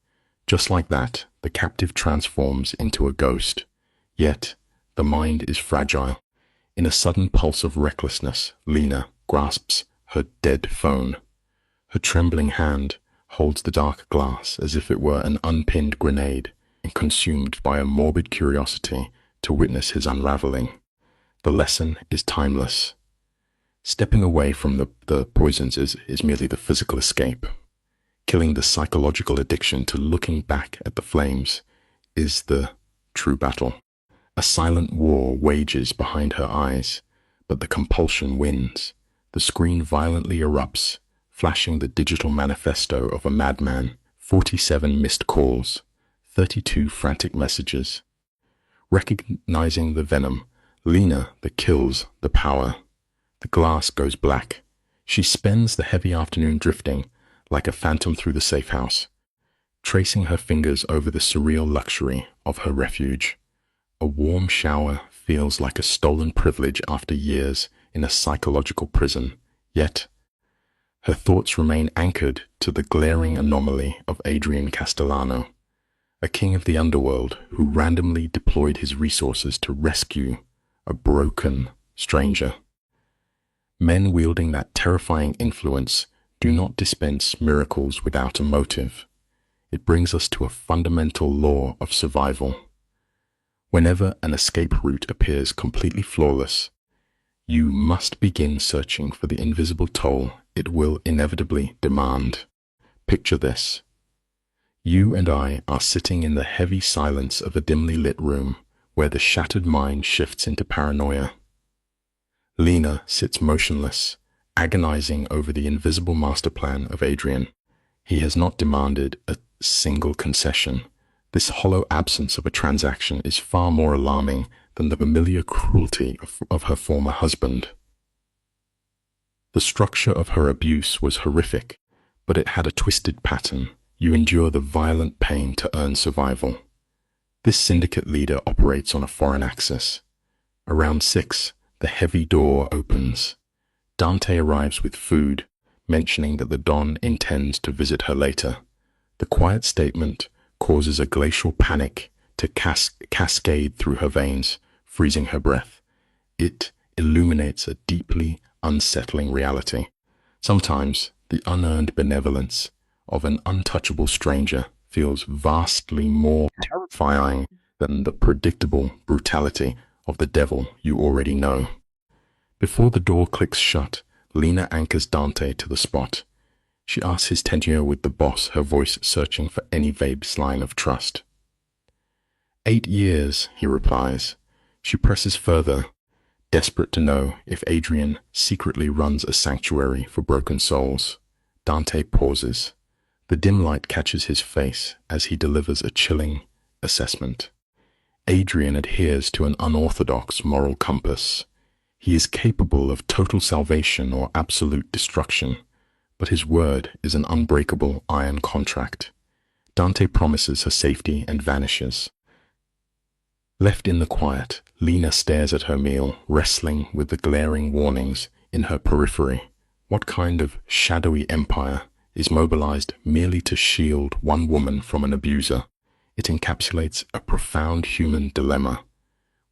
Just like that, the captive transforms into a ghost. Yet, the mind is fragile. In a sudden pulse of recklessness, Lena grasps her dead phone. Her trembling hand holds the dark glass as if it were an unpinned grenade and consumed by a morbid curiosity to witness his unraveling. The lesson is timeless. Stepping away from the poisons is merely the physical escape. Killing the psychological addiction to looking back at the flames is the true battle. A silent war wages behind her eyes, but the compulsion wins. The screen violently erupts, flashing the digital manifesto of a madman, 47 missed calls, 32 frantic messages. Recognizing the venom, Lena kills the power. The glass goes black. She spends the heavy afternoon drifting like a phantom through the safe house, tracing her fingers over the surreal luxury of her refuge. A warm shower feels like a stolen privilege after years in a psychological prison, yet her thoughts remain anchored to the glaring anomaly of Adrian Castellano, a king of the underworld who randomly deployed his resources to rescue a broken stranger. Men wielding that terrifying influence do not dispense miracles without a motive. It brings us to a fundamental law of survival. Whenever an escape route appears completely flawless, you must begin searching for the invisible toll it will inevitably demand. Picture this. You and I are sitting in the heavy silence of a dimly lit room where the shattered mind shifts into paranoia. Lena sits motionless, agonizing over the invisible master plan of Adrian. He has not demanded a single concession. This hollow absence of a transaction is far more alarming than the familiar cruelty of her former husband. The structure of her abuse was horrific, but it had a twisted pattern. You endure the violent pain to earn survival. This syndicate leader operates on a foreign axis. Around 6, the heavy door opens. Dante arrives with food, mentioning that the Don intends to visit her later. The quiet statement causes a glacial panic to cascade through her veins, freezing her breath. It illuminates a deeply unsettling reality. Sometimes the unearned benevolence of an untouchable stranger feels vastly more terrifying than the predictable brutality of the devil you already know. Before the door clicks shut, Lena anchors Dante to the spot. She asks his tenure with the boss, her voice searching for any baseline of trust. 8 years, he replies. She presses further, desperate to know if Adrian secretly runs a sanctuary for broken souls. Dante pauses. The dim light catches his face as he delivers a chilling assessment. Adrian adheres to an unorthodox moral compass. He is capable of total salvation or absolute destruction, but his word is an unbreakable iron contract. Dante promises her safety and vanishes. Left in the quiet, Lena stares at her meal, wrestling with the glaring warnings in her periphery. What kind of shadowy empire is mobilized merely to shield one woman from an abuser? It encapsulates a profound human dilemma.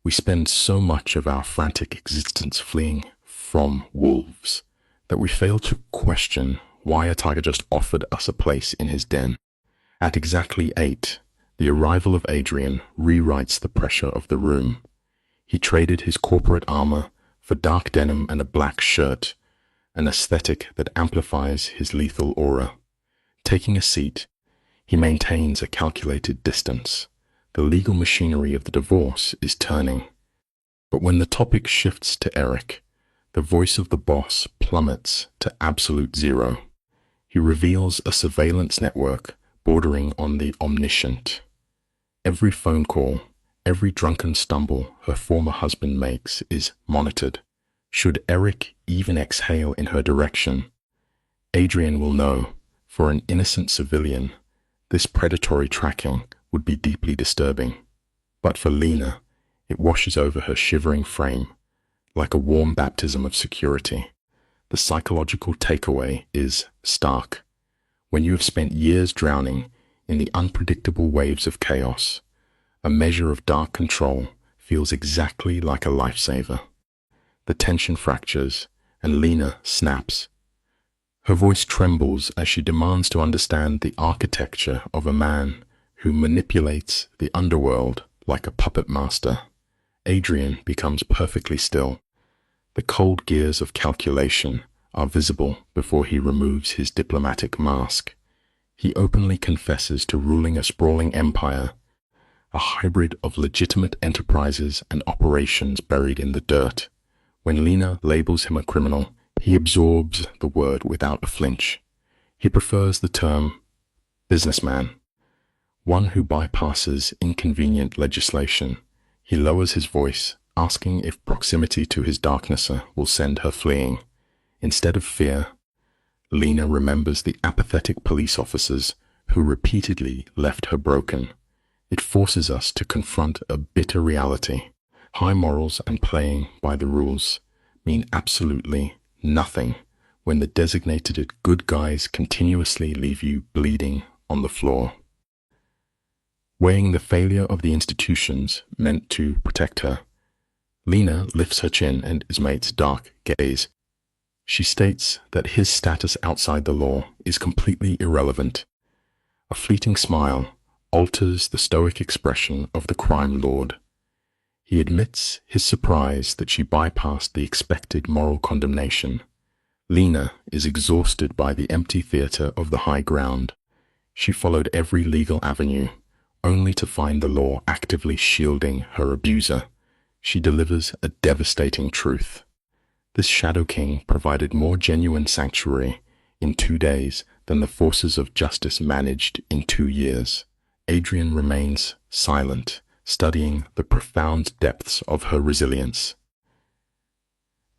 We spend so much of our frantic existence fleeing from wolves that we fail to question why a tiger just offered us a place in his den. At exactly 8, the arrival of Adrian rewrites the pressure of the room. He traded his corporate armor for dark denim and a black shirt, an aesthetic that amplifies his lethal aura. Taking a seat, he maintains a calculated distance. The legal machinery of the divorce is turning. But when the topic shifts to Eric, the voice of the boss plummets to absolute zero. He reveals a surveillance network bordering on the omniscient. Every phone call, every drunken stumble her former husband makes is monitored. Should Eric even exhale in her direction, Adrian will know. For an innocent civilian, this predatory tracking would be deeply disturbing. But for Lena, it washes over her shivering frame like a warm baptism of security. The psychological takeaway is stark. When you have spent years drowning in the unpredictable waves of chaos, a measure of dark control feels exactly like a lifesaver. The tension fractures, and Lena snaps. Her voice trembles as she demands to understand the architecture of a man who manipulates the underworld like a puppet master. Adrian becomes perfectly still. The cold gears of calculation are visible before he removes his diplomatic mask. He openly confesses to ruling a sprawling empire, a hybrid of legitimate enterprises and operations buried in the dirt. When Lena labels him a criminal, he absorbs the word without a flinch. He prefers the term businessman, one who bypasses inconvenient legislation. He lowers his voice, asking if proximity to his darkness will send her fleeing. Instead of fear, Lena remembers the apathetic police officers who repeatedly left her broken. It forces us to confront a bitter reality. High morals and playing by the rules mean absolutely nothing when the designated good guys continuously leave you bleeding on the floor. Weighing the failure of the institutions meant to protect her, Lena lifts her chin and Ismate's dark gaze. She states that his status outside the law is completely irrelevant. A fleeting smile alters the stoic expression of the crime lord. He admits his surprise that she bypassed the expected moral condemnation. Lena is exhausted by the empty theater of the high ground. She followed every legal avenue, only to find the law actively shielding her abuser. She delivers a devastating truth. This Shadow King provided more genuine sanctuary in 2 days than the forces of justice managed in 2 years. Adrian remains silent, studying the profound depths of her resilience.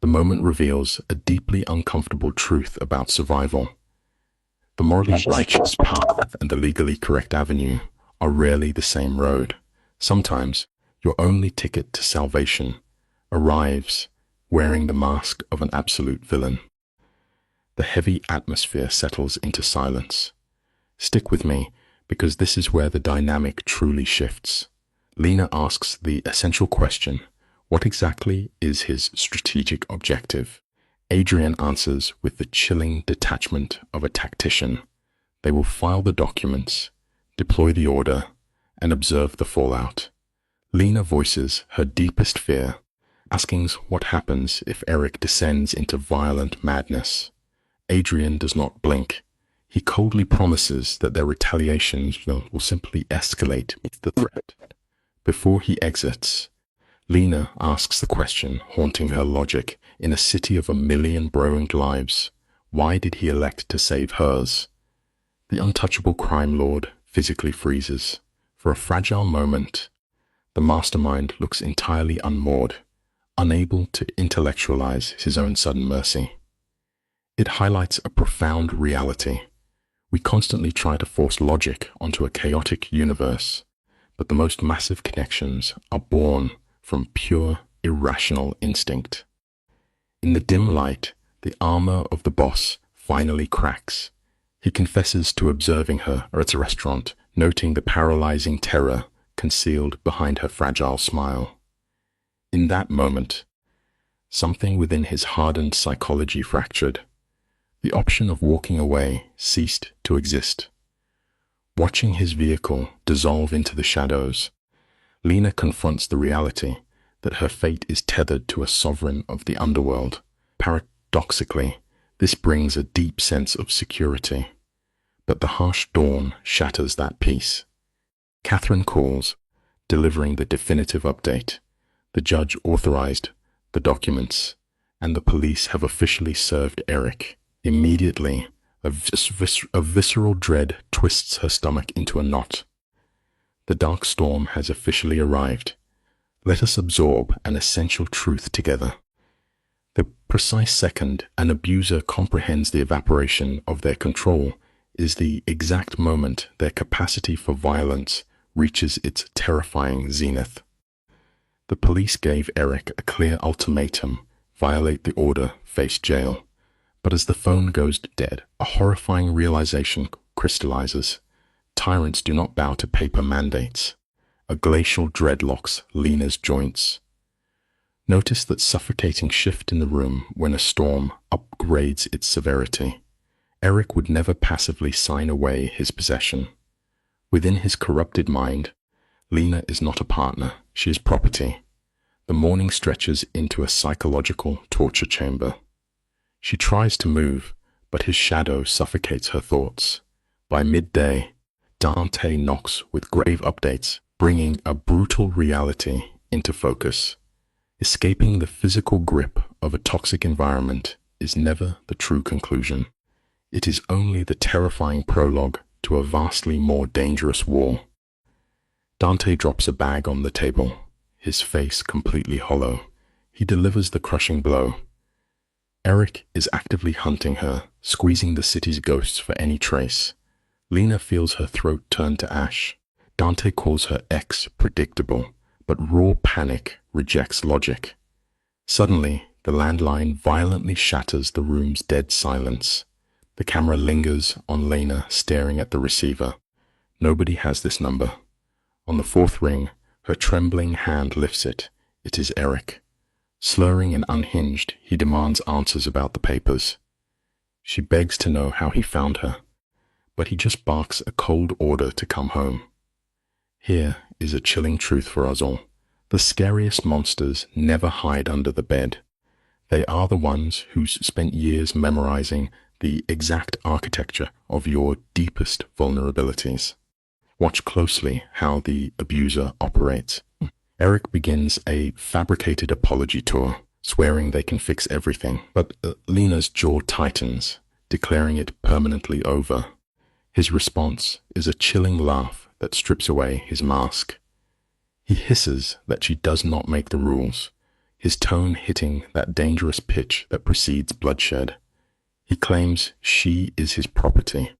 The moment reveals a deeply uncomfortable truth about survival. The morally righteous path and the legally correct avenue are rarely the same road. Sometimes your only ticket to salvation arrives wearing the mask of an absolute villain. The heavy atmosphere settles into silence. Stick with me, because this is where the dynamic truly shifts. Lena asks the essential question: what exactly is his strategic objective? Adrian answers with the chilling detachment of a tactician. They will file the documents, deploy the order, and observe the fallout. Lena voices her deepest fear, asking what happens if Eric descends into violent madness. Adrian does not blink. He coldly promises that their retaliations will simply escalate the threat. Before he exits, Lena asks the question haunting her logic in a city of 1 million ruined lives. Why did he elect to save hers? The untouchable crime lord physically freezes. For a fragile moment, the mastermind looks entirely unmoored, unable to intellectualize his own sudden mercy. It highlights a profound reality. We constantly try to force logic onto a chaotic universe, but the most massive connections are born from pure, irrational instinct. In the dim light, the armor of the boss finally cracks. He confesses to observing her at a restaurant, noting the paralyzing terror concealed behind her fragile smile. In that moment, something within his hardened psychology fractured. The option of walking away ceased to exist. Watching his vehicle dissolve into the shadows, Lena confronts the reality that her fate is tethered to a sovereign of the underworld. Paradoxically, this brings a deep sense of security. But the harsh dawn shatters that peace. Catherine calls, delivering the definitive update. The judge authorized the documents, and the police have officially served Eric. Immediately, a visceral dread twists her stomach into a knot. The dark storm has officially arrived. Let us absorb an essential truth together. The precise second an abuser comprehends the evaporation of their control is the exact moment their capacity for violence reaches its terrifying zenith. The police gave Eric a clear ultimatum: violate the order, face jail. But as the phone goes dead, a horrifying realization crystallizes. Tyrants do not bow to paper mandates. A glacial dread locks Lena's joints. Notice that suffocating shift in the room when a storm upgrades its severity. Eric would never passively sign away his possession. Within his corrupted mind, Lena is not a partner, she is property. The morning stretches into a psychological torture chamber. She tries to move, but his shadow suffocates her thoughts. By midday, Dante knocks with grave updates, bringing a brutal reality into focus. Escaping the physical grip of a toxic environment is never the true conclusion. It is only the terrifying prologue to a vastly more dangerous war. Dante drops a bag on the table, his face completely hollow. He delivers the crushing blow. Eric is actively hunting her, squeezing the city's ghosts for any trace. Lena feels her throat turn to ash. Dante calls her ex predictable, but raw panic rejects logic. Suddenly, the landline violently shatters the room's dead silence. The camera lingers on Lena staring at the receiver. Nobody has this number. On the fourth ring, her trembling hand lifts it. It is Eric. Slurring and unhinged, he demands answers about the papers. She begs to know how he found her, but he just barks a cold order to come home. Here is a chilling truth for us all. The scariest monsters never hide under the bed. They are the ones who spent years memorizing the exact architecture of your deepest vulnerabilities. Watch closely how the abuser operates. Eric begins a fabricated apology tour, swearing they can fix everything, but Lena's jaw tightens, declaring it permanently over. His response is a chilling laugh that strips away his mask. He hisses that she does not make the rules, his tone hitting that dangerous pitch that precedes bloodshed. He claims she is his property.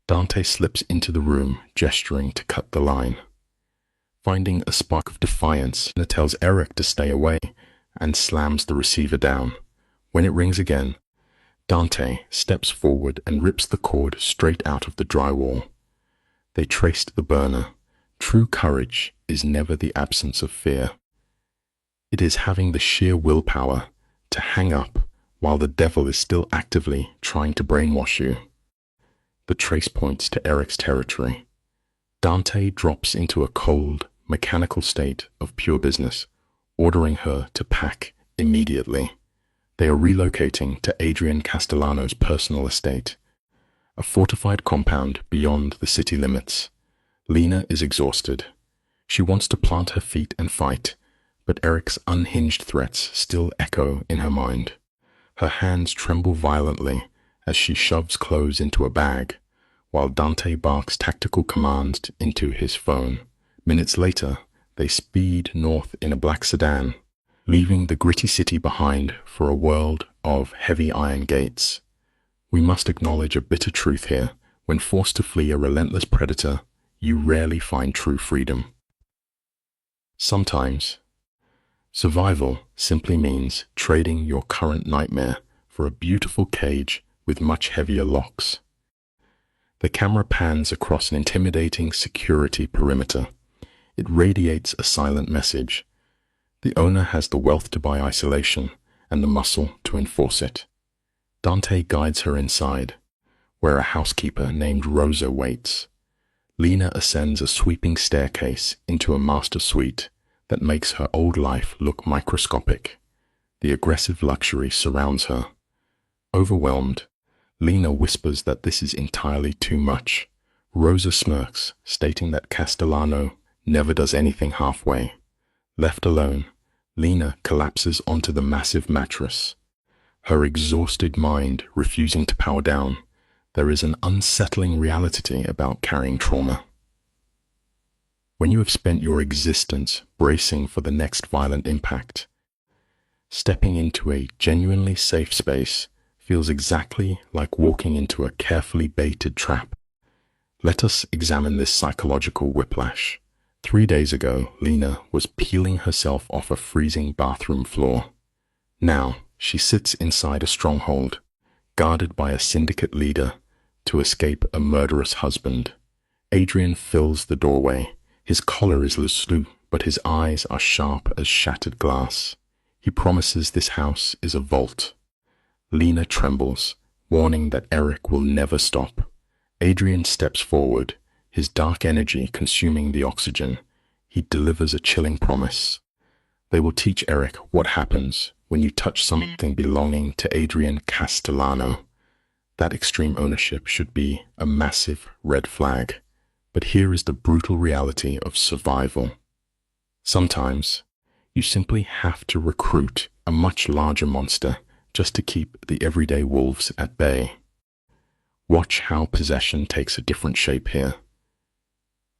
Dante slips into the room, gesturing to cut the line. Finding a spark of defiance, Lena tells Eric to stay away and slams the receiver down. When it rings again, Dante steps forward and rips the cord straight out of the drywall. They traced the burner. True courage is never the absence of fear. It is having the sheer willpower to hang up while the devil is still actively trying to brainwash you. The trace points to Eric's territory. Dante drops into a cold, mechanical state of pure business, ordering her to pack immediately. They are relocating to Adrian Castellano's personal estate, a fortified compound beyond the city limits. Lena is exhausted. She wants to plant her feet and fight, but Eric's unhinged threats still echo in her mind. Her hands tremble violently as she shoves clothes into a bag, while Dante barks tactical commands into his phone. Minutes later, they speed north in a black sedan, leaving the gritty city behind for a world of heavy iron gates. We must acknowledge a bitter truth here. When forced to flee a relentless predator, you rarely find true freedom. Sometimes, survival simply means trading your current nightmare for a beautiful cage with much heavier locks. The camera pans across an intimidating security perimeter. It radiates a silent message. The owner has the wealth to buy isolation and the muscle to enforce it. Dante guides her inside, where a housekeeper named Rosa waits. Lena ascends a sweeping staircase into a master suite that makes her old life look microscopic. The aggressive luxury surrounds her. Overwhelmed, Lena whispers that this is entirely too much. Rosa smirks, stating that Castellano never does anything halfway. Left alone, Lena collapses onto the massive mattress, her exhausted mind refusing to power down. There is an unsettling reality about carrying trauma. When you have spent your existence bracing for the next violent impact, stepping into a genuinely safe space feels exactly like walking into a carefully baited trap. Let us examine this psychological whiplash. 3 days ago, Lena was peeling herself off a freezing bathroom floor. Now, she sits inside a stronghold, guarded by a syndicate leader to escape a murderous husband. Adrian fills the doorway. His collar is loose, but his eyes are sharp as shattered glass. He promises this house is a vault. Lena trembles. warning that Eric will never stop. Adrian steps forward, his dark energy consuming the oxygen. He delivers a chilling promise. They will teach Eric what happens when you touch something belonging to Adrian Castellano. That extreme ownership should be a massive red flag. But here is the brutal reality of survival. Sometimes, you simply have to recruit a much larger monster just to keep the everyday wolves at bay. Watch how possession takes a different shape here.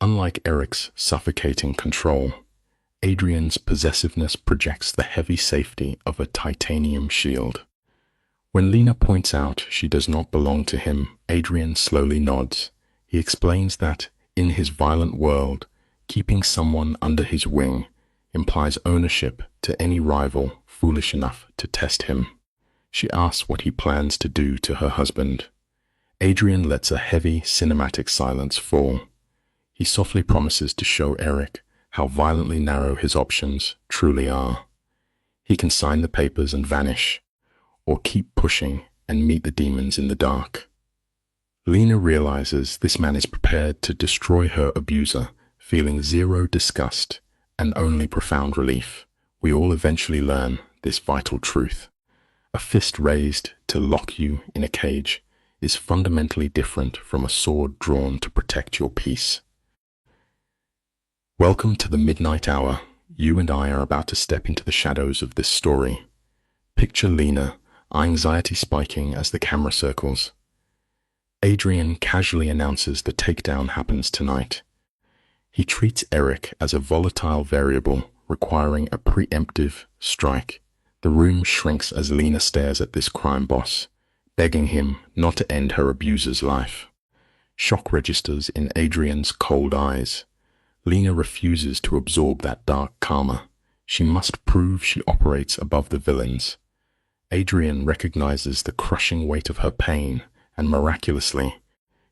Unlike Eric's suffocating control, Adrian's possessiveness projects the heavy safety of a titanium shield. When Lena points out she does not belong to him, Adrian slowly nods. He explains that, in his violent world, keeping someone under his wing implies ownership to any rival foolish enough to test him. She asks what he plans to do to her husband. Adrian lets a heavy cinematic silence fall. He softly promises to show Eric how violently narrow his options truly are. He can sign the papers and vanish, or keep pushing and meet the demons in the dark. Lena realizes this man is prepared to destroy her abuser, feeling zero disgust and only profound relief. We all eventually learn this vital truth. A fist raised to lock you in a cage is fundamentally different from a sword drawn to protect your peace. Welcome to the midnight hour. You and I are about to step into the shadows of this story. Picture Lena, anxiety spiking as the camera circles. Adrian casually announces the takedown happens tonight. He treats Eric as a volatile variable requiring a preemptive strike. The room shrinks as Lena stares at this crime boss, begging him not to end her abuser's life. Shock registers in Adrian's cold eyes. Lena refuses to absorb that dark karma. She must prove she operates above the villains. Adrian recognizes the crushing weight of her pain, and miraculously,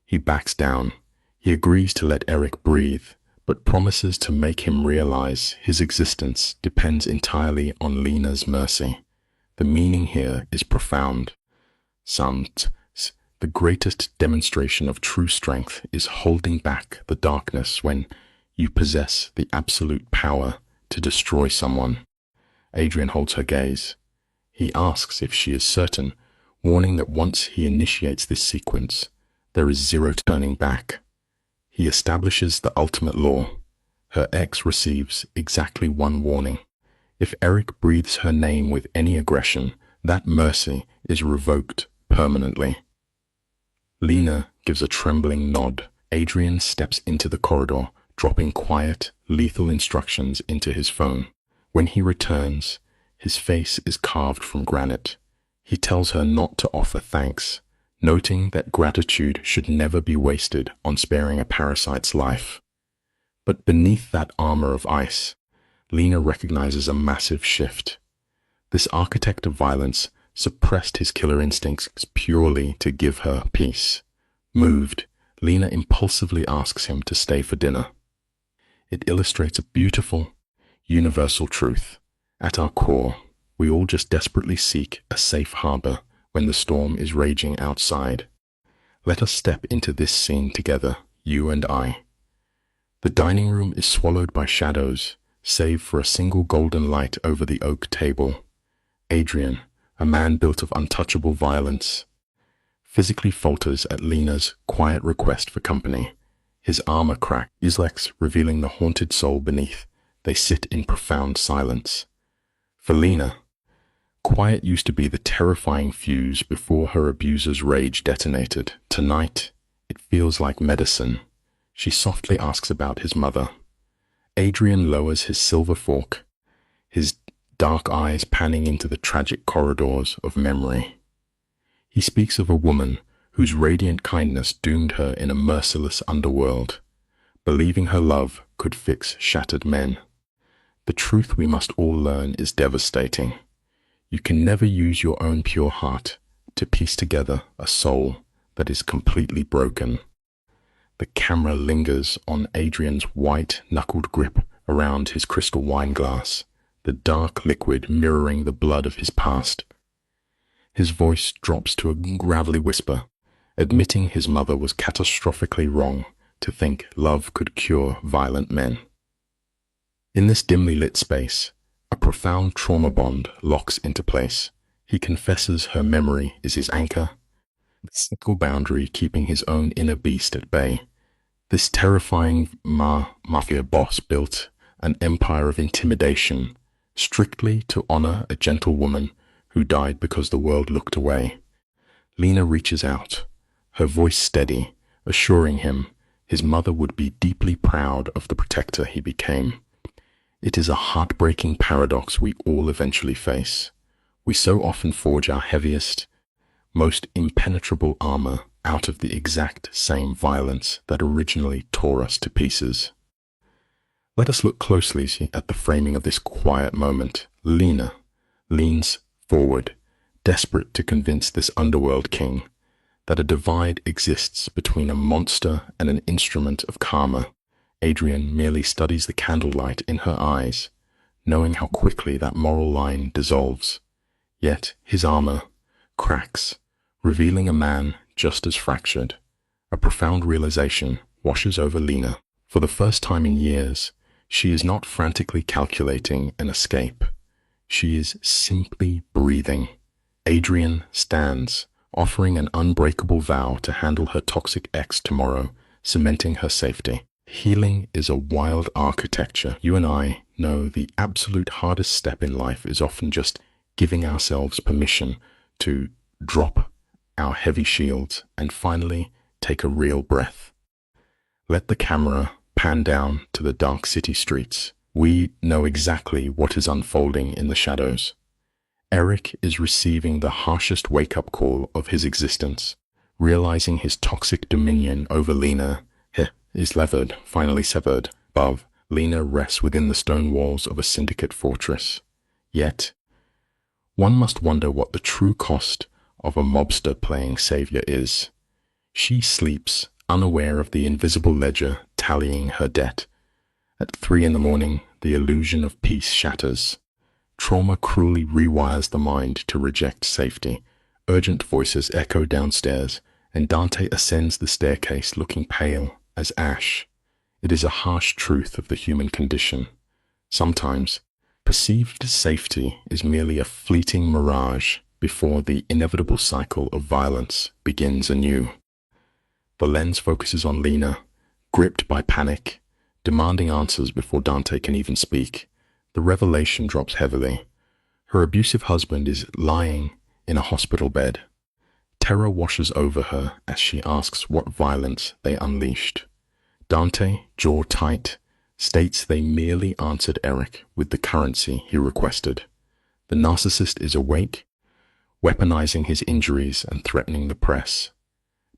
he backs down. He agrees to let Eric breathe, but promises to make him realize his existence depends entirely on Lena's mercy. The meaning here is profound. The greatest demonstration of true strength is holding back the darkness when you possess the absolute power to destroy someone. Adrian holds her gaze. He asks if she is certain, warning that once he initiates this sequence, there is zero turning back. He establishes the ultimate law. Her ex receives exactly one warning. If Eric breathes her name with any aggression, that mercy is revoked permanently. Lena gives a trembling nod. Adrian steps into the corridor, dropping quiet, lethal instructions into his phone. When he returns, his face is carved from granite. He tells her not to offer thanks, noting that gratitude should never be wasted on sparing a parasite's life. But beneath that armor of ice, Lena recognizes a massive shift. This architect of violence suppressed his killer instincts purely to give her peace. Moved, Lena impulsively asks him to stay for dinner. It illustrates a beautiful, universal truth. At our core, we all just desperately seek a safe harbor when the storm is raging outside. Let us step into this scene together, you and I. The dining room is swallowed by shadows, save for a single golden light over the oak table. Adrian, a man built of untouchable violence, physically falters at Lena's quiet request for company. His armor cracks, his legs revealing the haunted soul beneath. They sit in profound silence. For Lena, quiet used to be the terrifying fuse before her abuser's rage detonated. Tonight, it feels like medicine. She softly asks about his mother. Adrian lowers his silver fork, his dark eyes panning into the tragic corridors of memory. He speaks of a woman whose radiant kindness doomed her in a merciless underworld, believing her love could fix shattered men. The truth we must all learn is devastating. You can never use your own pure heart to piece together a soul that is completely broken. The camera lingers on Adrian's white-knuckled grip around his crystal wine glass, the dark liquid mirroring the blood of his past. His voice drops to a gravelly whisper, admitting his mother was catastrophically wrong to think love could cure violent men. In this dimly lit space, a profound trauma bond locks into place. He confesses her memory is his anchor, the single boundary keeping his own inner beast at bay. This terrifying Mafia boss built an empire of intimidation, strictly to honor a gentle woman who died because the world looked away. Lena reaches out, her voice steady, assuring him his mother would be deeply proud of the protector he became. It is a heartbreaking paradox we all eventually face. We so often forge our heaviest, most impenetrable armor out of the exact same violence that originally tore us to pieces. Let us look closely at the framing of this quiet moment. Lena leans forward, desperate to convince this underworld king that a divide exists between a monster and an instrument of karma. Adrian merely studies the candlelight in her eyes, knowing how quickly that moral line dissolves. Yet his armor cracks, revealing a man just as fractured. A profound realization washes over Lena. For the first time in years, she is not frantically calculating an escape. She is simply breathing. Adrian stands, offering an unbreakable vow to handle her toxic ex tomorrow, cementing her safety. Healing is a wild architecture. You and I know the absolute hardest step in life is often just giving ourselves permission to drop our heavy shields and finally take a real breath. Let the camera pan down to the dark city streets. We know exactly what is unfolding in the shadows. Eric is receiving the harshest wake-up call of his existence, realizing his toxic dominion over Lena is finally severed. Above, Lena rests within the stone walls of a syndicate fortress. Yet, one must wonder what the true cost of a mobster playing savior is. She sleeps, unaware of the invisible ledger tallying her debt. At 3 a.m, the illusion of peace shatters. Trauma cruelly rewires the mind to reject safety. Urgent voices echo downstairs, and Dante ascends the staircase looking pale as ash. It is a harsh truth of the human condition. Sometimes, perceived safety is merely a fleeting mirage before the inevitable cycle of violence begins anew. The lens focuses on Lena, gripped by panic, demanding answers before Dante can even speak. The revelation drops heavily. Her abusive husband is lying in a hospital bed. Terror washes over her as she asks what violence they unleashed. Dante, jaw tight, states they merely answered Eric with the currency he requested. The narcissist is awake, weaponizing his injuries and threatening the press.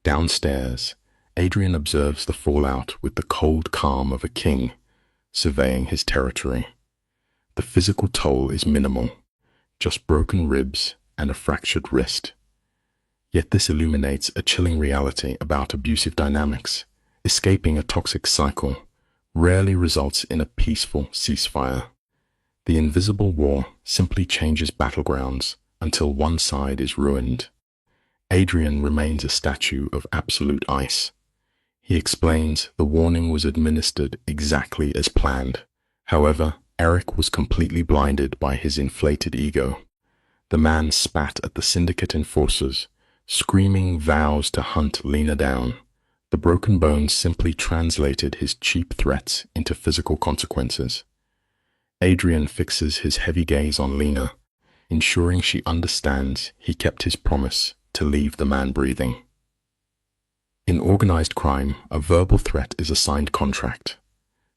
Downstairs, Adrian observes the fallout with the cold calm of a king, surveying his territory. The physical toll is minimal, just broken ribs and a fractured wrist. Yet this illuminates a chilling reality about abusive dynamics. Escaping a toxic cycle rarely results in a peaceful ceasefire. The invisible war simply changes battlegrounds until one side is ruined. Adrian remains a statue of absolute ice. He explains the warning was administered exactly as planned. However, Eric was completely blinded by his inflated ego. The man spat at the syndicate enforcers, screaming vows to hunt Lena down. The broken bones simply translated his cheap threats into physical consequences. Adrian fixes his heavy gaze on Lena, ensuring she understands he kept his promise to leave the man breathing. In organized crime, a verbal threat is a signed contract.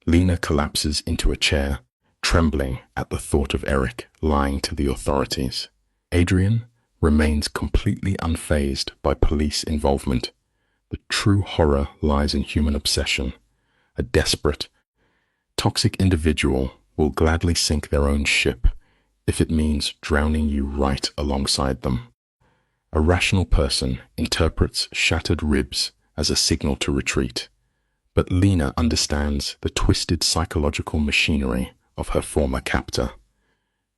Lena collapses into a chair, trembling at the thought of Eric lying to the authorities. Adrian remains completely unfazed by police involvement. The true horror lies in human obsession. A desperate, toxic individual will gladly sink their own ship if it means drowning you right alongside them. A rational person interprets shattered ribs as a signal to retreat, but Lena understands the twisted psychological machinery of her former captor.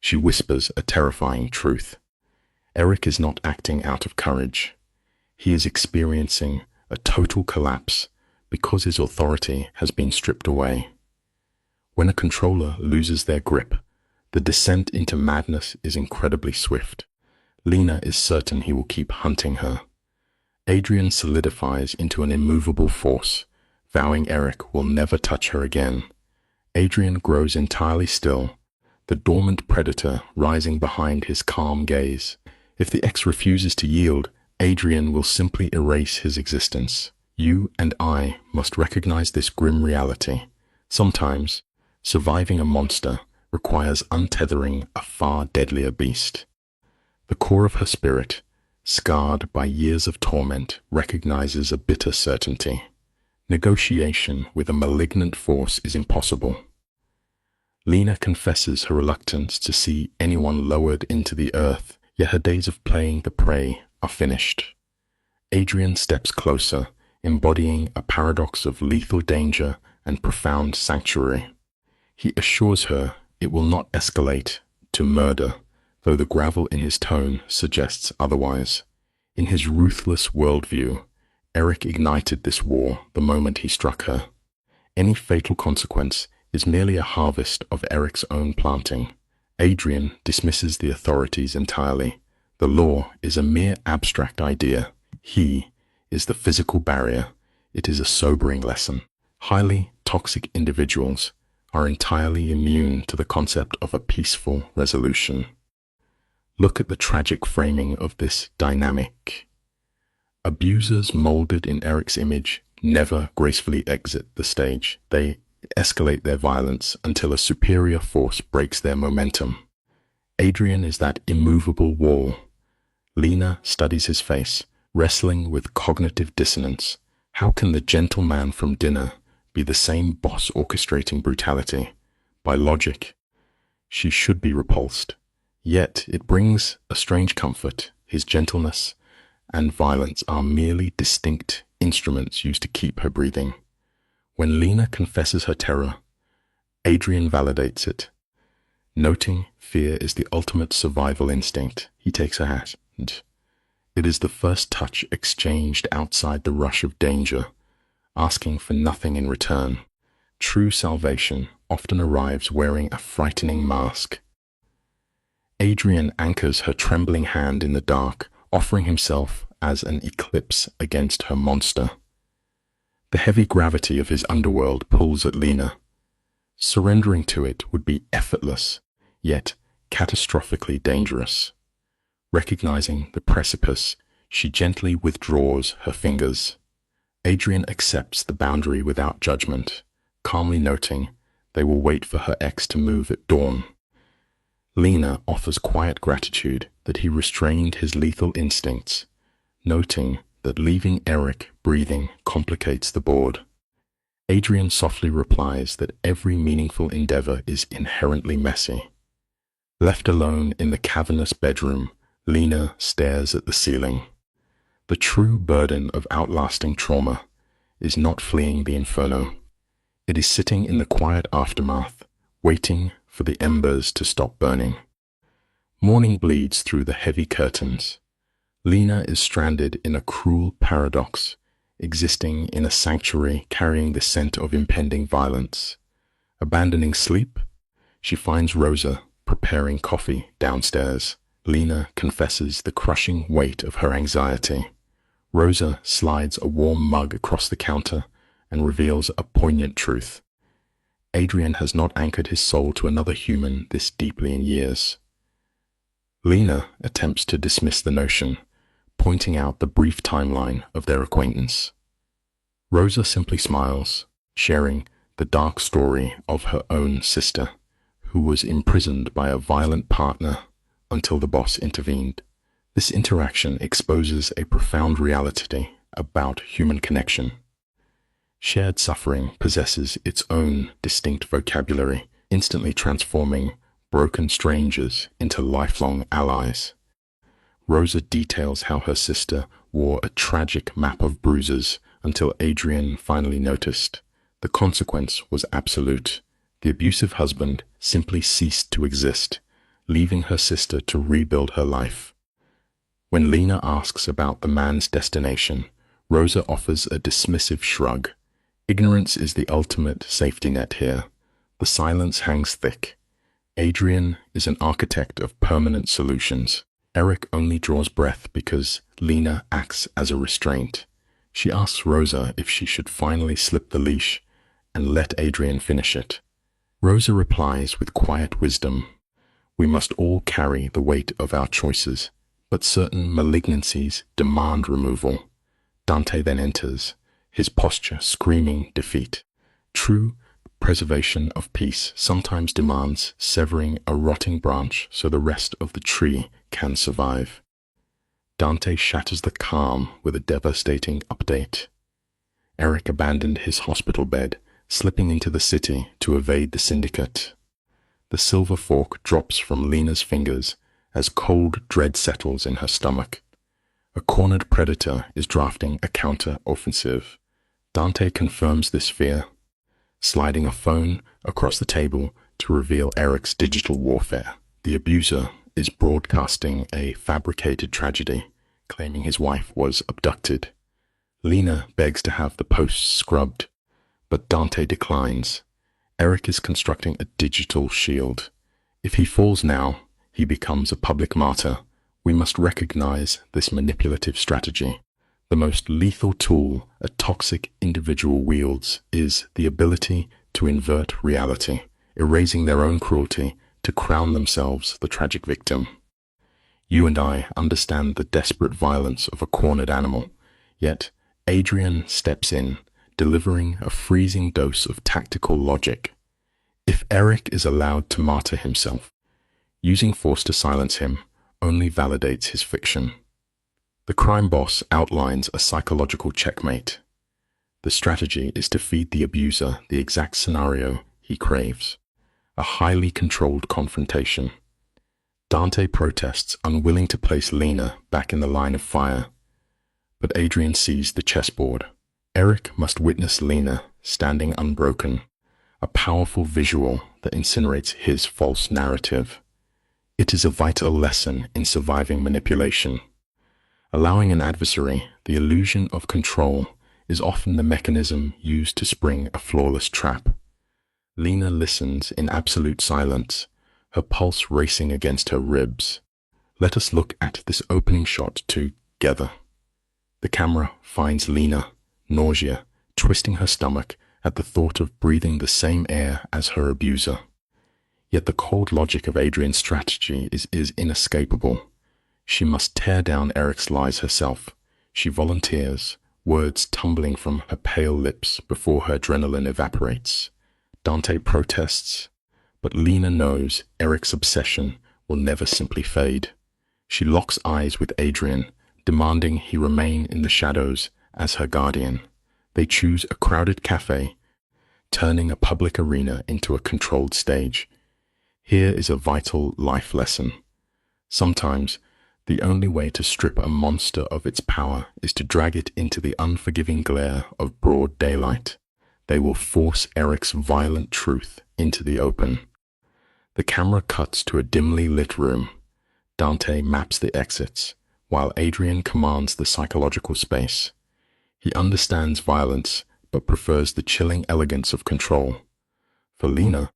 She whispers a terrifying truth. Eric is not acting out of courage. He is experiencing a total collapse because his authority has been stripped away. When a controller loses their grip, the descent into madness is incredibly swift. Lena is certain he will keep hunting her. Adrian solidifies into an immovable force, vowing Eric will never touch her again. Adrian grows entirely still, the dormant predator rising behind his calm gaze. If the ex refuses to yield, Adrian will simply erase his existence. You and I must recognize this grim reality. Sometimes, surviving a monster requires untethering a far deadlier beast. The core of her spirit, scarred by years of torment, recognizes a bitter certainty. Negotiation with a malignant force is impossible. Lena confesses her reluctance to see anyone lowered into the earth, yet her days of playing the prey are finished. Adrian steps closer, embodying a paradox of lethal danger and profound sanctuary. He assures her it will not escalate to murder, though the gravel in his tone suggests otherwise. In his ruthless worldview, Eric ignited this war the moment he struck her. Any fatal consequence is merely a harvest of Eric's own planting. Adrian dismisses the authorities entirely. The law is a mere abstract idea. He is the physical barrier. It is a sobering lesson. Highly toxic individuals are entirely immune to the concept of a peaceful resolution. Look at the tragic framing of this dynamic. Abusers molded in Eric's image never gracefully exit the stage. They escalate their violence until a superior force breaks their momentum. Adrian is that immovable wall. Lena studies his face, wrestling with cognitive dissonance. How can the gentleman from dinner be the same boss orchestrating brutality? By logic, she should be repulsed. Yet it brings a strange comfort. His gentleness and violence are merely distinct instruments used to keep her breathing. When Lena confesses her terror, Adrian validates it. Noting fear is the ultimate survival instinct, he takes her hand. It is the first touch exchanged outside the rush of danger, asking for nothing in return. True salvation often arrives wearing a frightening mask. Adrian anchors her trembling hand in the dark, offering himself as an eclipse against her monster. The heavy gravity of his underworld pulls at Lena. Surrendering to it would be effortless, yet catastrophically dangerous. Recognizing the precipice, she gently withdraws her fingers. Adrian accepts the boundary without judgment, calmly noting they will wait for her ex to move at dawn. Lena offers quiet gratitude that he restrained his lethal instincts, noting that leaving Eric breathing complicates the board. Adrian softly replies that every meaningful endeavor is inherently messy. Left alone in the cavernous bedroom, Lena stares at the ceiling. The true burden of outlasting trauma is not fleeing the inferno. It is sitting in the quiet aftermath, waiting for the embers to stop burning. Morning bleeds through the heavy curtains. Lena is stranded in a cruel paradox, existing in a sanctuary carrying the scent of impending violence. Abandoning sleep, she finds Rosa preparing coffee downstairs. Lena confesses the crushing weight of her anxiety. Rosa slides a warm mug across the counter and reveals a poignant truth. Adrian has not anchored his soul to another human this deeply in years. Lena attempts to dismiss the notion, pointing out the brief timeline of their acquaintance. Rosa simply smiles, sharing the dark story of her own sister, who was imprisoned by a violent partner until the boss intervened. This interaction exposes a profound reality about human connection. Shared suffering possesses its own distinct vocabulary, instantly transforming broken strangers into lifelong allies. Rosa details how her sister wore a tragic map of bruises until Adrian finally noticed. The consequence was absolute. The abusive husband simply ceased to exist, leaving her sister to rebuild her life. When Lena asks about the man's destination, Rosa offers a dismissive shrug. Ignorance is the ultimate safety net here. The silence hangs thick. Adrian is an architect of permanent solutions. Eric only draws breath because Lena acts as a restraint. She asks Rosa if she should finally slip the leash and let Adrian finish it. Rosa replies with quiet wisdom. We must all carry the weight of our choices, but certain malignancies demand removal. Dante then enters, his posture screaming defeat. True preservation of peace sometimes demands severing a rotting branch so the rest of the tree can survive. Dante shatters the calm with a devastating update. Eric abandoned his hospital bed, slipping into the city to evade the syndicate. The silver fork drops from Lena's fingers as cold dread settles in her stomach. A cornered predator is drafting a counter-offensive. Dante confirms this fear, sliding a phone across the table to reveal Eric's digital warfare. The abuser is broadcasting a fabricated tragedy, claiming his wife was abducted. Lena begs to have the posts scrubbed, but Dante declines. Eric is constructing a digital shield. If he falls now, he becomes a public martyr. We must recognize this manipulative strategy. The most lethal tool a toxic individual wields is the ability to invert reality, erasing their own cruelty to crown themselves the tragic victim. You and I understand the desperate violence of a cornered animal, yet Adrian steps in, delivering a freezing dose of tactical logic. If Eric is allowed to martyr himself, using force to silence him only validates his fiction. The crime boss outlines a psychological checkmate. The strategy is to feed the abuser the exact scenario he craves, a highly controlled confrontation. Dante protests, unwilling to place Lena back in the line of fire, but Adrian sees the chessboard. Eric must witness Lena standing unbroken, a powerful visual that incinerates his false narrative. It is a vital lesson in surviving manipulation. Allowing an adversary the illusion of control is often the mechanism used to spring a flawless trap. Lena listens in absolute silence, her pulse racing against her ribs. Let us look at this opening shot together. The camera finds Lena, nausea, twisting her stomach at the thought of breathing the same air as her abuser. Yet the cold logic of Adrian's strategy is inescapable. She must tear down Eric's lies herself. She volunteers, words tumbling from her pale lips before her adrenaline evaporates. Dante protests, but Lena knows Eric's obsession will never simply fade. She locks eyes with Adrian, demanding he remain in the shadows as her guardian. They choose a crowded cafe, turning a public arena into a controlled stage. Here is a vital life lesson. Sometimes, the only way to strip a monster of its power is to drag it into the unforgiving glare of broad daylight. They will force Eric's violent truth into the open. The camera cuts to a dimly lit room. Dante maps the exits, while Adrian commands the psychological space. He understands violence, but prefers the chilling elegance of control. For Lena,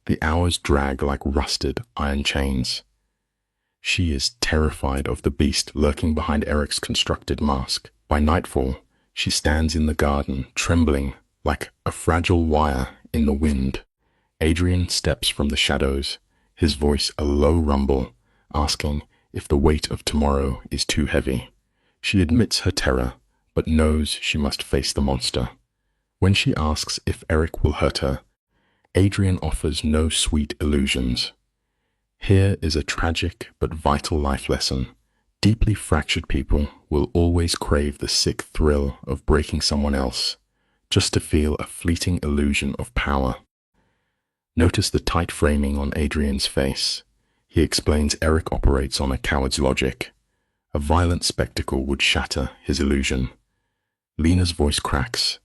the hours drag like rusted iron chains. She is terrified of the beast lurking behind Eric's constructed mask. By nightfall, she stands in the garden, trembling like a fragile wire in the wind. Adrian steps from the shadows, his voice a low rumble, asking if the weight of tomorrow is too heavy. She admits her terror, but knows she must face the monster. When she asks if Eric will hurt her, Adrian offers no sweet illusions. Here is a tragic but vital life lesson. Deeply fractured people will always crave the sick thrill of breaking someone else, just to feel a fleeting illusion of power. Notice the tight framing on Adrian's face. He explains Eric operates on a coward's logic. A violent spectacle would shatter his illusion. Lena's voice cracks,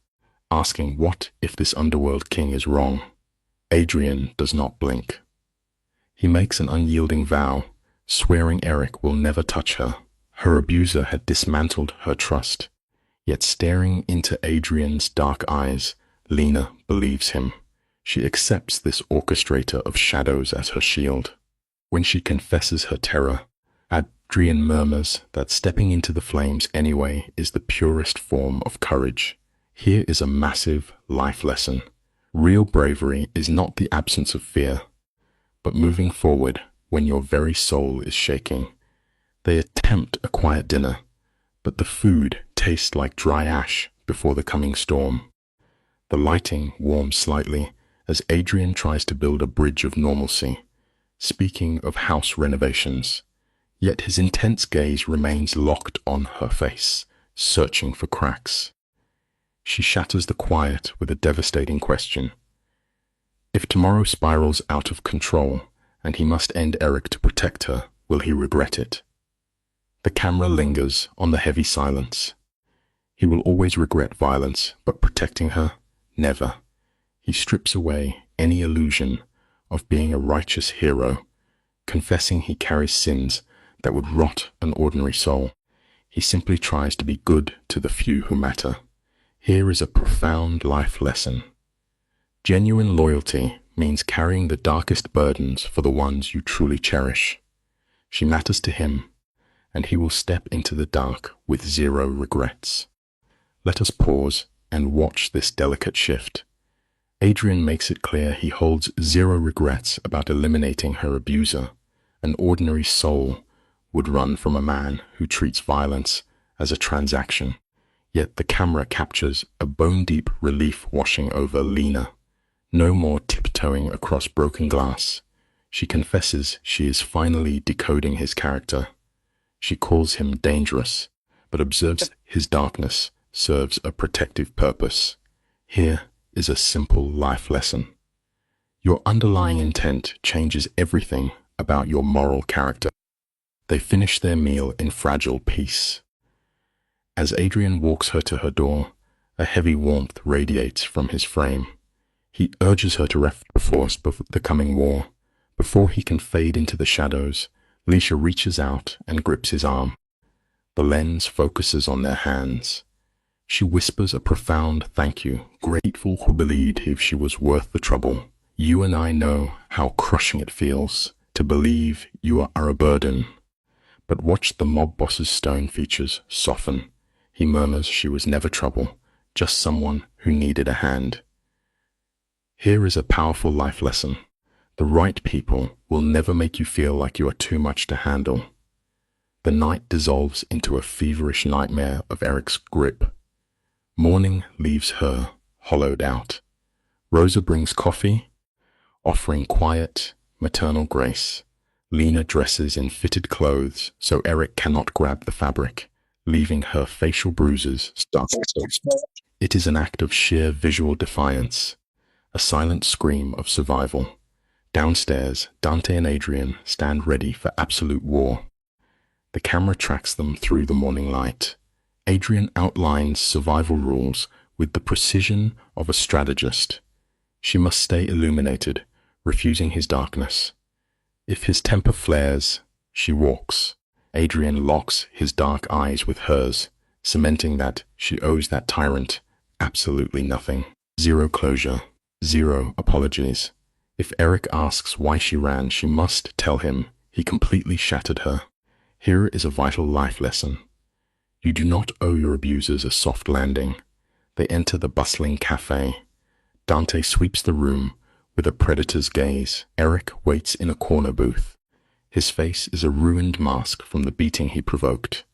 asking what if this underworld king is wrong. Adrian does not blink. He makes an unyielding vow, swearing Eric will never touch her. Her abuser had dismantled her trust. Yet staring into Adrian's dark eyes, Lena believes him. She accepts this orchestrator of shadows as her shield. When she confesses her terror, Adrian murmurs that stepping into the flames anyway is the purest form of courage. Here is a massive life lesson. Real bravery is not the absence of fear, but moving forward when your very soul is shaking. They attempt a quiet dinner, but the food tastes like dry ash before the coming storm. The lighting warms slightly as Adrian tries to build a bridge of normalcy, speaking of house renovations. Yet his intense gaze remains locked on her face, searching for cracks. She shatters the quiet with a devastating question. If tomorrow spirals out of control and he must end Eric to protect her, will he regret it? The camera lingers on the heavy silence. He will always regret violence, but protecting her, never. He strips away any illusion of being a righteous hero, confessing he carries sins that would rot an ordinary soul. He simply tries to be good to the few who matter. Here is a profound life lesson. Genuine loyalty means carrying the darkest burdens for the ones you truly cherish. She matters to him, and he will step into the dark with zero regrets. Let us pause and watch this delicate shift. Adrian makes it clear he holds zero regrets about eliminating her abuser. An ordinary soul would run from a man who treats violence as a transaction. Yet the camera captures a bone-deep relief washing over Lena. No more tiptoeing across broken glass. She confesses she is finally decoding his character. She calls him dangerous, but observes his darkness serves a protective purpose. Here is a simple life lesson. Your underlying intent changes everything about your moral character. They finish their meal in fragile peace. As Adrian walks her to her door, a heavy warmth radiates from his frame. He urges her to rest before the coming war. Before he can fade into the shadows, Leisha reaches out and grips his arm. The lens focuses on their hands. She whispers a profound thank you, grateful to believe she was worth the trouble. You and I know how crushing it feels to believe you are a burden. But watch the mob boss's stone features soften. He murmurs she was never trouble, just someone who needed a hand. Here is a powerful life lesson. The right people will never make you feel like you are too much to handle. The night dissolves into a feverish nightmare of Eric's grip. Morning leaves her hollowed out. Rosa brings coffee, offering quiet, maternal grace. Lena dresses in fitted clothes so Eric cannot grab the fabric, leaving her facial bruises stark. It is an act of sheer visual defiance, a silent scream of survival. Downstairs, Dante and Adrian stand ready for absolute war. The camera tracks them through the morning light. Adrian outlines survival rules with the precision of a strategist. She must stay illuminated, refusing his darkness. If his temper flares, she walks. Adrian locks his dark eyes with hers, cementing that she owes that tyrant absolutely nothing. Zero closure, zero apologies. If Eric asks why she ran, she must tell him he completely shattered her. Here is a vital life lesson. You do not owe your abusers a soft landing. They enter the bustling cafe. Dante sweeps the room with a predator's gaze. Eric waits in a corner booth. His face is a ruined mask from the beating he provoked.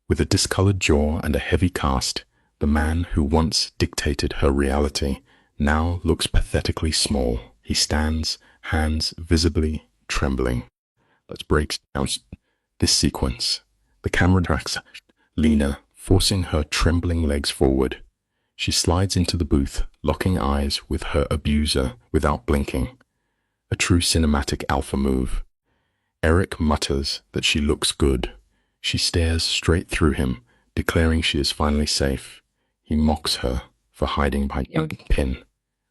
With a discolored jaw and a heavy cast, the man who once dictated her reality now looks pathetically small. He stands, hands visibly trembling. Let's break down this sequence. The camera tracks Lena, forcing her trembling legs forward. She slides into the booth, locking eyes with her abuser without blinking. A true cinematic alpha move. Eric mutters that she looks good. She stares straight through him, declaring she is finally safe. He mocks her for hiding behind a pin.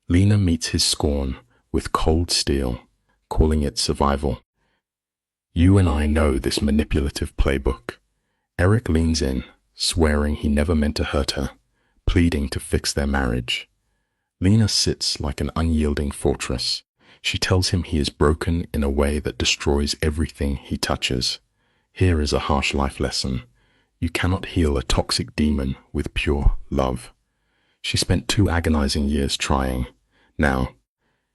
Lena meets his scorn with cold steel, calling it survival. You and I know this manipulative playbook. Eric leans in, swearing he never meant to hurt her, pleading to fix their marriage. Lena sits like an unyielding fortress. She tells him he is broken in a way that destroys everything he touches. Here is a harsh life lesson. You cannot heal a toxic demon with pure love. She spent 2 agonizing years trying. Now,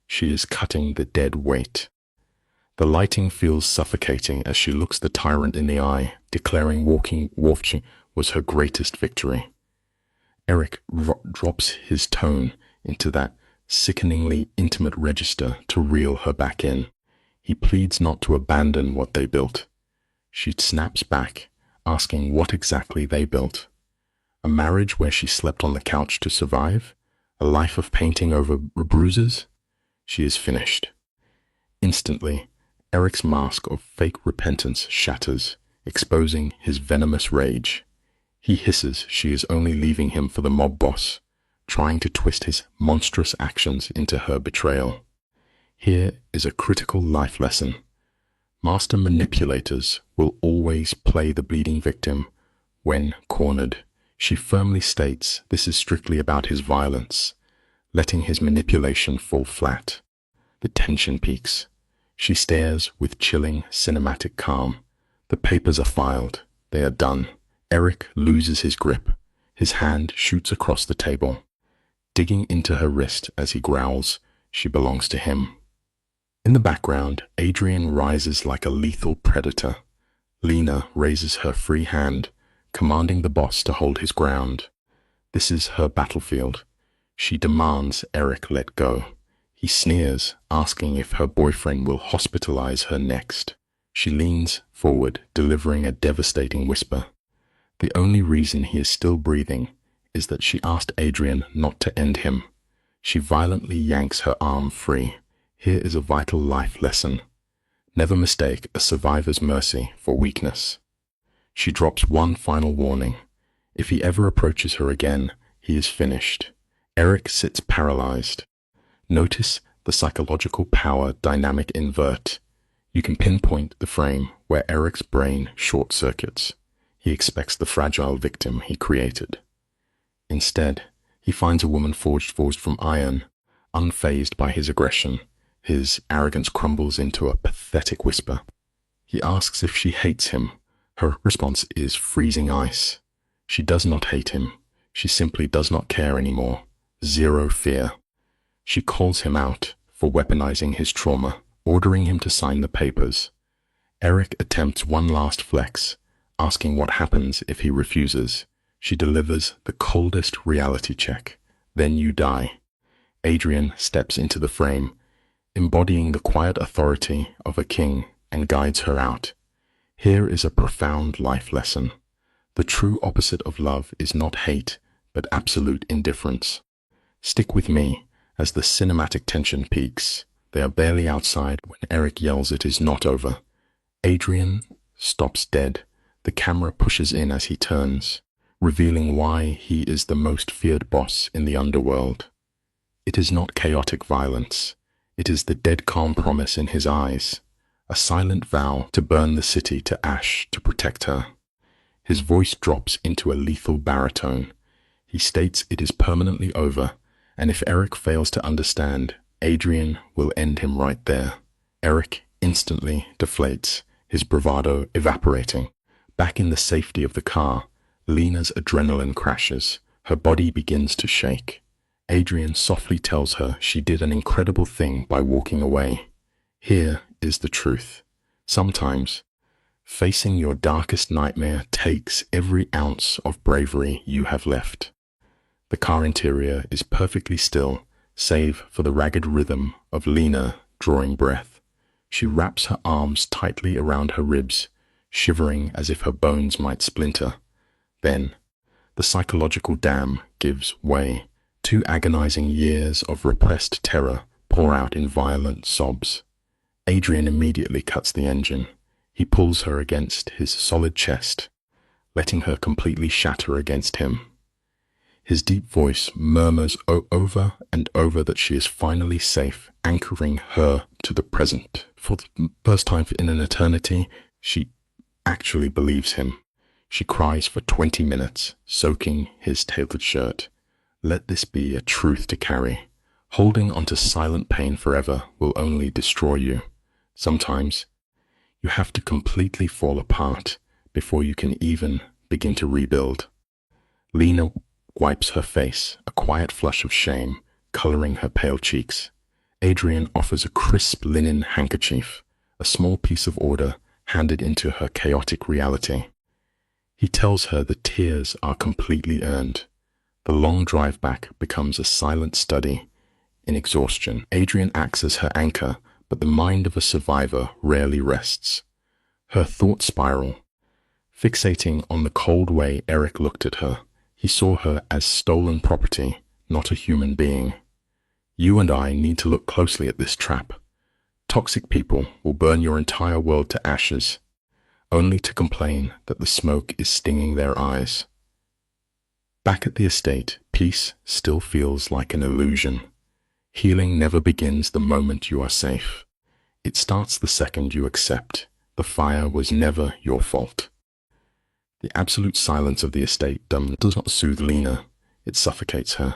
she is cutting the dead weight. The lighting feels suffocating as she looks the tyrant in the eye, declaring walking was her greatest victory. Eric drops his tone into that sickeningly intimate register to reel her back in. He pleads not to abandon what they built. She snaps back, asking what exactly they built. A marriage where she slept on the couch to survive? A life of painting over bruises? She is finished. Instantly, Eric's mask of fake repentance shatters, exposing his venomous rage. He hisses she is only leaving him for the mob boss, trying to twist his monstrous actions into her betrayal. Here is a critical life lesson. Master manipulators will always play the bleeding victim when cornered. She firmly states this is strictly about his violence, letting his manipulation fall flat. The tension peaks. She stares with chilling, cinematic calm. The papers are filed. They are done. Eric loses his grip. His hand shoots across the table, digging into her wrist as he growls, she belongs to him. In the background, Adrian rises like a lethal predator. Lena raises her free hand, commanding the boss to hold his ground. This is her battlefield. She demands Eric let go. He sneers, asking if her boyfriend will hospitalize her next. She leans forward, delivering a devastating whisper. The only reason he is still breathing is that she asked Adrian not to end him. She violently yanks her arm free. Here is a vital life lesson. Never mistake a survivor's mercy for weakness. She drops one final warning. If he ever approaches her again, he is finished. Eric sits paralyzed. Notice the psychological power dynamic invert. You can pinpoint the frame where Eric's brain short-circuits. He expects the fragile victim he created. Instead, he finds a woman forged from iron, unfazed by his aggression. His arrogance crumbles into a pathetic whisper. He asks if she hates him. Her response is freezing ice. She does not hate him. She simply does not care anymore. Zero fear. She calls him out for weaponizing his trauma, ordering him to sign the papers. Eric attempts one last flex, asking what happens if he refuses. She delivers the coldest reality check. Then you die. Adrian steps into the frame, embodying the quiet authority of a king, and guides her out. Here is a profound life lesson. The true opposite of love is not hate, but absolute indifference. Stick with me as the cinematic tension peaks. They are barely outside when Eric yells it is not over. Adrian stops dead. The camera pushes in as he turns, revealing why he is the most feared boss in the underworld. It is not chaotic violence. It is the dead calm promise in his eyes, a silent vow to burn the city to ash to protect her. His voice drops into a lethal baritone. He states it is permanently over, and if Eric fails to understand, Adrian will end him right there. Eric instantly deflates, his bravado evaporating. Back in the safety of the car, Lena's adrenaline crashes. Her body begins to shake. Adrian softly tells her she did an incredible thing by walking away. Here is the truth. Sometimes, facing your darkest nightmare takes every ounce of bravery you have left. The car interior is perfectly still, save for the ragged rhythm of Lena drawing breath. She wraps her arms tightly around her ribs, shivering as if her bones might splinter. Then, the psychological dam gives way. 2 agonizing years of repressed terror pour out in violent sobs. Adrian immediately cuts the engine. He pulls her against his solid chest, letting her completely shatter against him. His deep voice murmurs over and over that she is finally safe, anchoring her to the present. For the first time in an eternity, she actually believes him. She cries for 20 minutes, soaking his tailored shirt. Let this be a truth to carry. Holding onto silent pain forever will only destroy you. Sometimes you have to completely fall apart before you can even begin to rebuild. Lena wipes her face, a quiet flush of shame coloring her pale cheeks. Adrian offers a crisp linen handkerchief, a small piece of order handed into her chaotic reality. He tells her the tears are completely earned. The long drive back becomes a silent study in exhaustion. Adrian acts as her anchor, but the mind of a survivor rarely rests. Her thoughts spiral, fixating on the cold way Eric looked at her. He saw her as stolen property, not a human being. You and I need to look closely at this trap. Toxic people will burn your entire world to ashes, only to complain that the smoke is stinging their eyes. Back at the estate, peace still feels like an illusion. Healing never begins the moment you are safe. It starts the second you accept the fire was never your fault. The absolute silence of the estate does not soothe Lena, it suffocates her.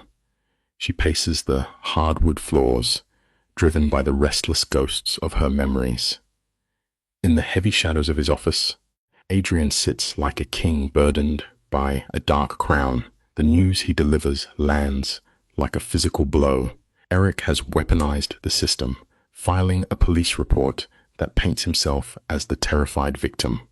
She paces the hardwood floors, driven by the restless ghosts of her memories. In the heavy shadows of his office, Adrian sits like a king burdened by a dark crown. The news he delivers lands like a physical blow. Eric has weaponized the system, filing a police report that paints himself as the terrified victim.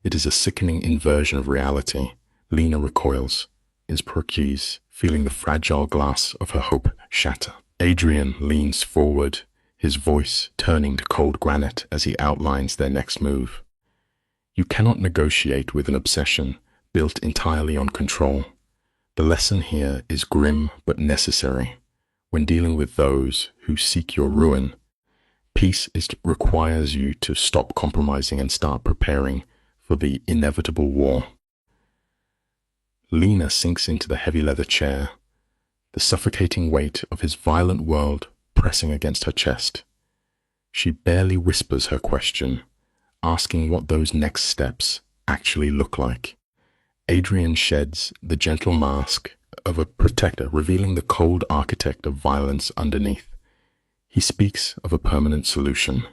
It is a sickening inversion of reality. Lena recoils, is percuse, feeling the fragile glass of her hope shatter. Adrian leans forward, his voice turning to cold granite as he outlines their next move. You cannot negotiate with an obsession built entirely on control. The lesson here is grim but necessary. When dealing with those who seek your ruin, peace requires you to stop compromising and start preparing for the inevitable war. Lena sinks into the heavy leather chair, the suffocating weight of his violent world pressing against her chest. She barely whispers her question, asking what those next steps actually look like. Adrian sheds the gentle mask of a protector, revealing the cold architect of violence underneath. He speaks of a permanent solution.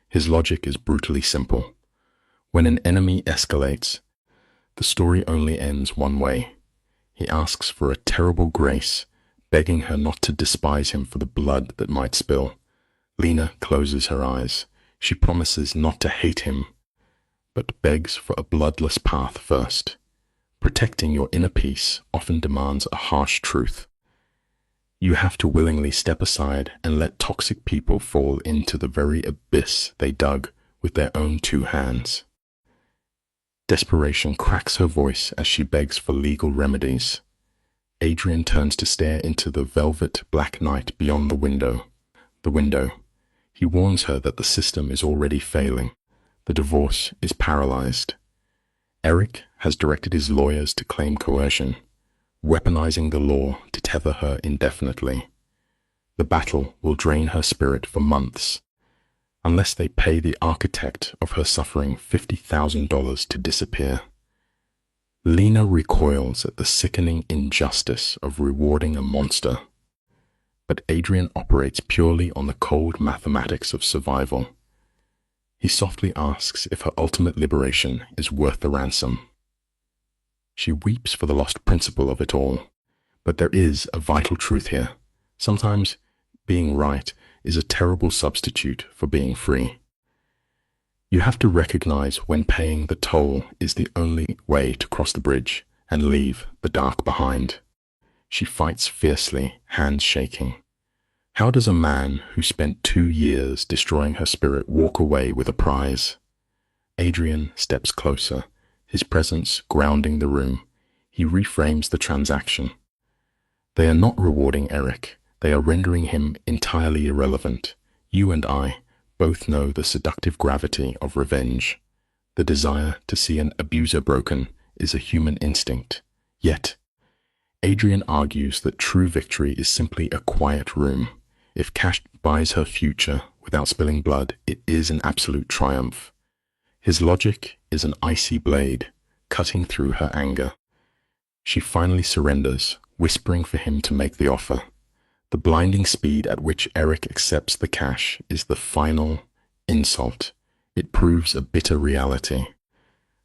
His logic is brutally simple. When an enemy escalates, the story only ends one way. He asks for a terrible grace, begging her not to despise him for the blood that might spill. Lena closes her eyes. She promises not to hate him, but begs for a bloodless path first. Protecting your inner peace often demands a harsh truth. You have to willingly step aside and let toxic people fall into the very abyss they dug with their own two hands. Desperation cracks her voice as she begs for legal remedies. Adrian turns to stare into the velvet black night beyond the window. He warns her that the system is already failing. The divorce is paralyzed. Eric has directed his lawyers to claim coercion, weaponizing the law to tether her indefinitely. The battle will drain her spirit for months, unless they pay the architect of her suffering $50,000 to disappear. Lena recoils at the sickening injustice of rewarding a monster, but Adrian operates purely on the cold mathematics of survival. He softly asks if her ultimate liberation is worth the ransom. She weeps for the lost principle of it all, but there is a vital truth here. Sometimes being right is a terrible substitute for being free. You have to recognize when paying the toll is the only way to cross the bridge and leave the dark behind. She fights fiercely, hands shaking. How does a man who spent 2 years destroying her spirit walk away with a prize? Adrian steps closer, his presence grounding the room. He reframes the transaction. They are not rewarding Eric. They are rendering him entirely irrelevant. You and I both know the seductive gravity of revenge. The desire to see an abuser broken is a human instinct. Yet, Adrian argues that true victory is simply a quiet room. If cash buys her future without spilling blood, it is an absolute triumph. His logic is an icy blade, cutting through her anger. She finally surrenders, whispering for him to make the offer. The blinding speed at which Eric accepts the cash is the final insult. It proves a bitter reality.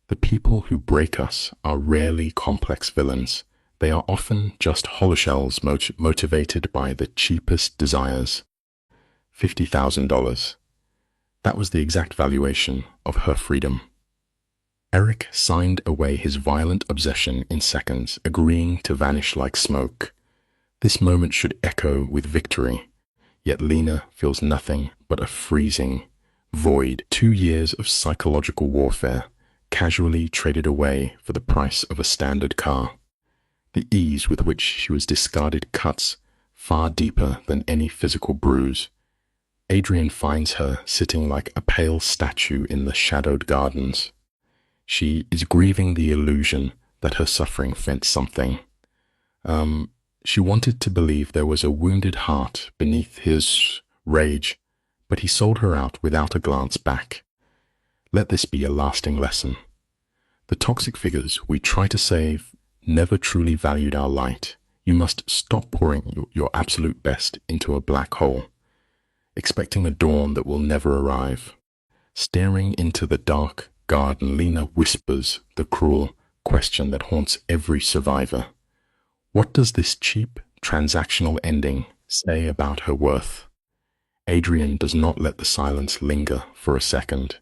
The people who break us are rarely complex villains. They are often just hollow shells motivated by the cheapest desires. $50,000. That was the exact valuation of her freedom. Eric signed away his violent obsession in seconds, agreeing to vanish like smoke. This moment should echo with victory, yet Lena feels nothing but a freezing void. 2 years of psychological warfare, casually traded away for the price of a standard car. The ease with which she was discarded cuts far deeper than any physical bruise. Adrian finds her sitting like a pale statue in the shadowed gardens. She is grieving the illusion that her suffering meant something. She wanted to believe there was a wounded heart beneath his rage, but he sold her out without a glance back. Let this be a lasting lesson. The toxic figures we try to save never truly valued our light. You must stop pouring your absolute best into a black hole, expecting a dawn that will never arrive. Staring into the dark garden, Lena whispers the cruel question that haunts every survivor. What does this cheap, transactional ending say about her worth? Adrian does not let the silence linger for a second.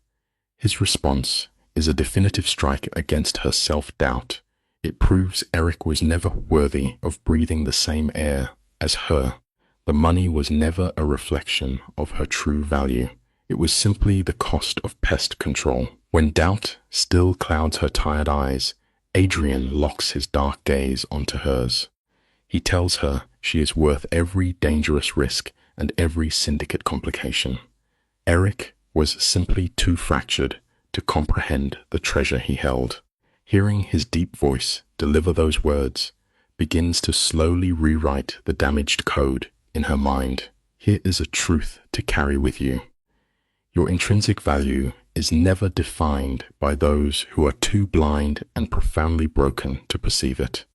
His response is a definitive strike against her self-doubt. It proves Eric was never worthy of breathing the same air as her. The money was never a reflection of her true value. It was simply the cost of pest control. When doubt still clouds her tired eyes, Adrian locks his dark gaze onto hers. He tells her she is worth every dangerous risk and every syndicate complication. Eric was simply too fractured to comprehend the treasure he held. Hearing his deep voice deliver those words begins to slowly rewrite the damaged code in her mind. Here is a truth to carry with you. Your intrinsic value is never defined by those who are too blind and profoundly broken to perceive it.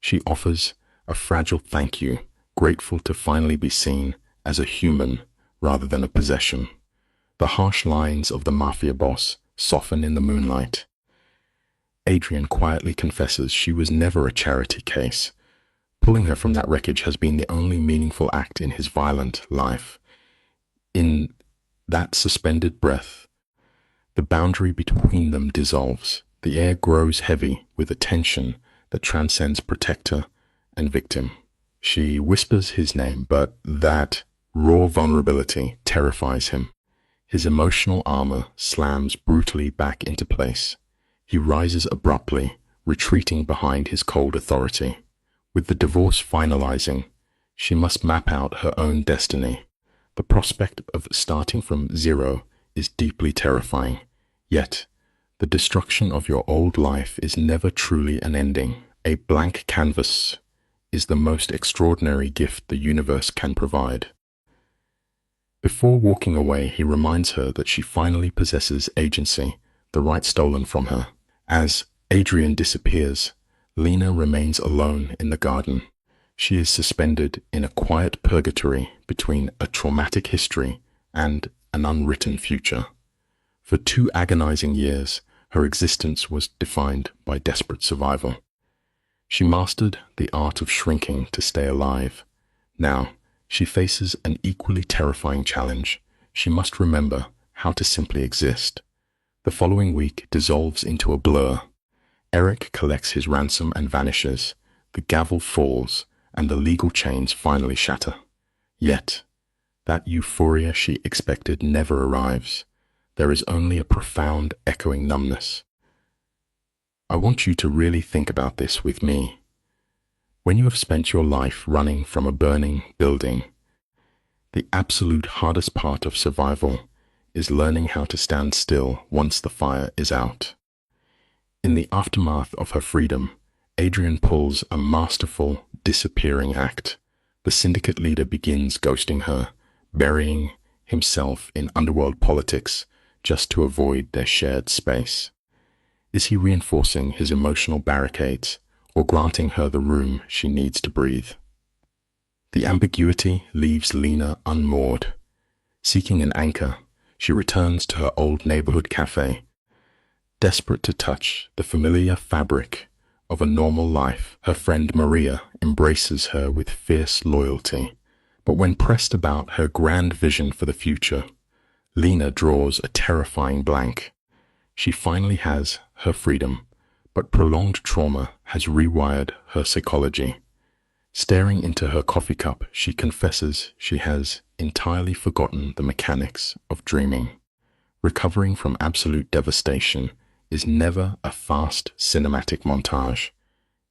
She offers a fragile thank you, grateful to finally be seen as a human rather than a possession. The harsh lines of the Mafia boss soften in the moonlight. Adrian quietly confesses she was never a charity case. Pulling her from that wreckage has been the only meaningful act in his violent life. In that suspended breath, the boundary between them dissolves. The air grows heavy with a tension that transcends protector and victim. She whispers his name, but that raw vulnerability terrifies him. His emotional armor slams brutally back into place. He rises abruptly, retreating behind his cold authority. With the divorce finalizing, she must map out her own destiny. The prospect of starting from zero is deeply terrifying. Yet, the destruction of your old life is never truly an ending. A blank canvas is the most extraordinary gift the universe can provide. Before walking away, he reminds her that she finally possesses agency, the right stolen from her. As Adrian disappears, Lena remains alone in the garden. She is suspended in a quiet purgatory between a traumatic history and an unwritten future. For 2 agonizing years, her existence was defined by desperate survival. She mastered the art of shrinking to stay alive. Now, she faces an equally terrifying challenge. She must remember how to simply exist. The following week dissolves into a blur. Eric collects his ransom and vanishes. The gavel falls, and the legal chains finally shatter. Yet, that euphoria she expected never arrives. There is only a profound, echoing numbness. I want you to really think about this with me. When you have spent your life running from a burning building, the absolute hardest part of survival is learning how to stand still once the fire is out. In the aftermath of her freedom, Adrian pulls a masterful disappearing act. The syndicate leader begins ghosting her, burying himself in underworld politics just to avoid their shared space. Is he reinforcing his emotional barricades or granting her the room she needs to breathe? The ambiguity leaves Lena unmoored. Seeking an anchor, she returns to her old neighborhood cafe. Desperate to touch the familiar fabric of a normal life, her friend Maria embraces her with fierce loyalty. But when pressed about her grand vision for the future, Lena draws a terrifying blank. She finally has her freedom, but prolonged trauma has rewired her psychology. Staring into her coffee cup, she confesses she has entirely forgotten the mechanics of dreaming. Recovering from absolute devastation is never a fast cinematic montage.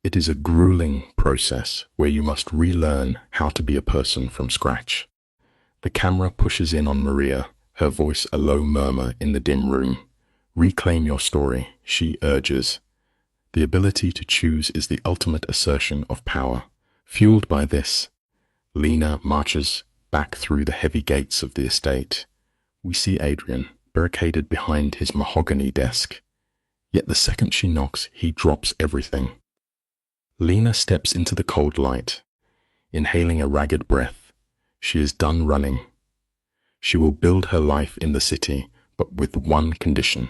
It is a grueling process where you must relearn how to be a person from scratch. The camera pushes in on Maria, her voice a low murmur in the dim room. Reclaim your story, she urges. The ability to choose is the ultimate assertion of power. Fueled by this, Lena marches back through the heavy gates of the estate. We see Adrian barricaded behind his mahogany desk. Yet the second she knocks, he drops everything. Lena steps into the cold light, inhaling a ragged breath. She is done running. She will build her life in the city, but with one condition.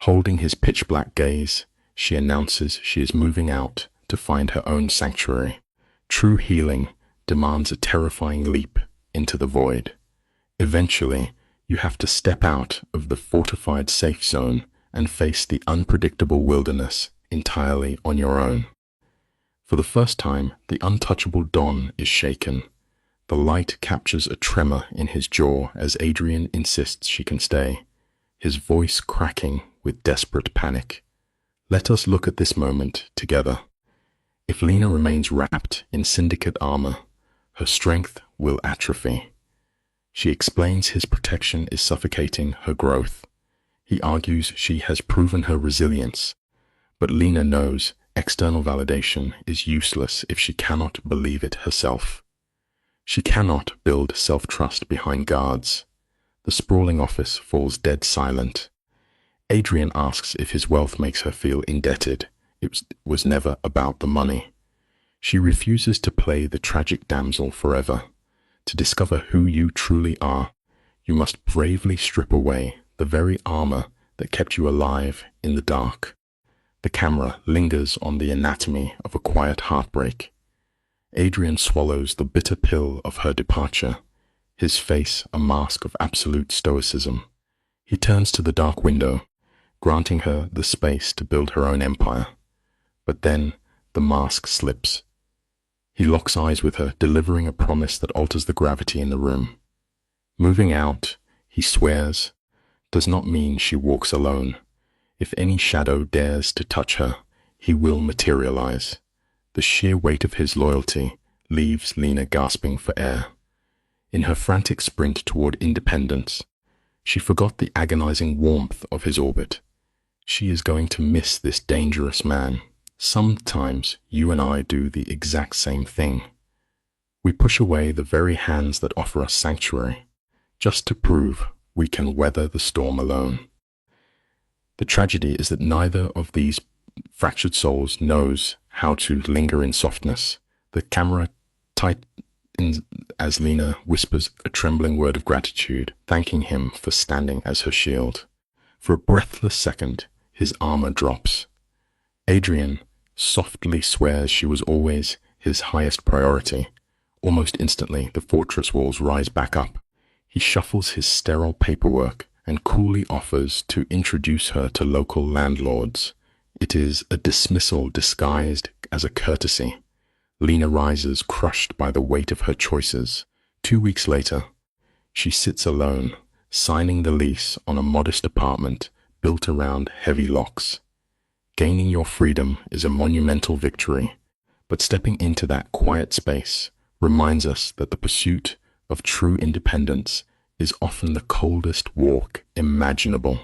Holding his pitch-black gaze, she announces she is moving out to find her own sanctuary. True healing demands a terrifying leap into the void. Eventually, you have to step out of the fortified safe zone and face the unpredictable wilderness entirely on your own. For the first time, the untouchable Don is shaken. The light captures a tremor in his jaw as Adrian insists she can stay, his voice cracking with desperate panic. Let us look at this moment together. If Lena remains wrapped in syndicate armor, her strength will atrophy. She explains his protection is suffocating her growth. He argues she has proven her resilience, but Lena knows external validation is useless if she cannot believe it herself. She cannot build self-trust behind guards. The sprawling office falls dead silent. Adrian asks if his wealth makes her feel indebted. It was never about the money. She refuses to play the tragic damsel forever. To discover who you truly are, you must bravely strip away the very armor that kept you alive in the dark. The camera lingers on the anatomy of a quiet heartbreak. Adrian swallows the bitter pill of her departure, his face a mask of absolute stoicism. He turns to the dark window, granting her the space to build her own empire. But then the mask slips. He locks eyes with her, delivering a promise that alters the gravity in the room. Moving out, he swears, does not mean she walks alone. If any shadow dares to touch her, he will materialize. The sheer weight of his loyalty leaves Lena gasping for air. In her frantic sprint toward independence, she forgot the agonizing warmth of his orbit. She is going to miss this dangerous man. Sometimes you and I do the exact same thing. We push away the very hands that offer us sanctuary, just to prove we can weather the storm alone. The tragedy is that neither of these fractured souls knows how to linger in softness. The camera tightens as Lena whispers a trembling word of gratitude, thanking him for standing as her shield. For a breathless second, his armor drops. Adrian softly swears she was always his highest priority. Almost instantly, the fortress walls rise back up. He shuffles his sterile paperwork and coolly offers to introduce her to local landlords. It is a dismissal disguised as a courtesy. Lena rises, crushed by the weight of her choices. 2 weeks later, she sits alone, signing the lease on a modest apartment built around heavy locks. Gaining your freedom is a monumental victory, but stepping into that quiet space reminds us that the pursuit of true independence is often the coldest walk imaginable.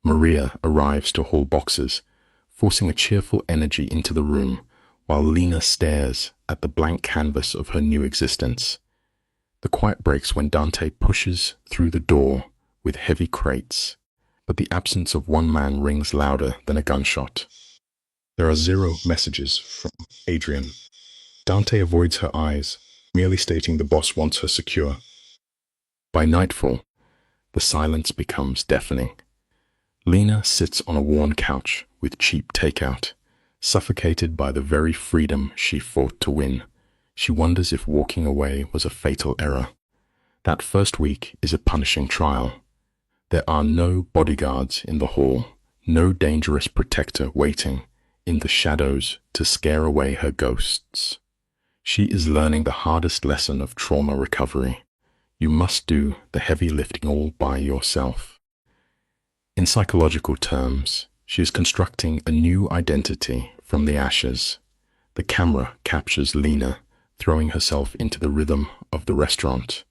Maria arrives to haul boxes, forcing a cheerful energy into the room, while Lena stares at the blank canvas of her new existence. The quiet breaks when Dante pushes through the door with heavy crates. but the absence of one man rings louder than a gunshot. There are 0 messages from Adrian. Dante avoids her eyes, merely stating the boss wants her secure. By nightfall, the silence becomes deafening. Lena sits on a worn couch with cheap takeout, suffocated by the very freedom she fought to win. She wonders if walking away was a fatal error. That first week is a punishing trial. There are no bodyguards in the hall, no dangerous protector waiting in the shadows to scare away her ghosts. She is learning the hardest lesson of trauma recovery. You must do the heavy lifting all by yourself. In psychological terms, she is constructing a new identity from the ashes. The camera captures Lena throwing herself into the rhythm of the restaurant,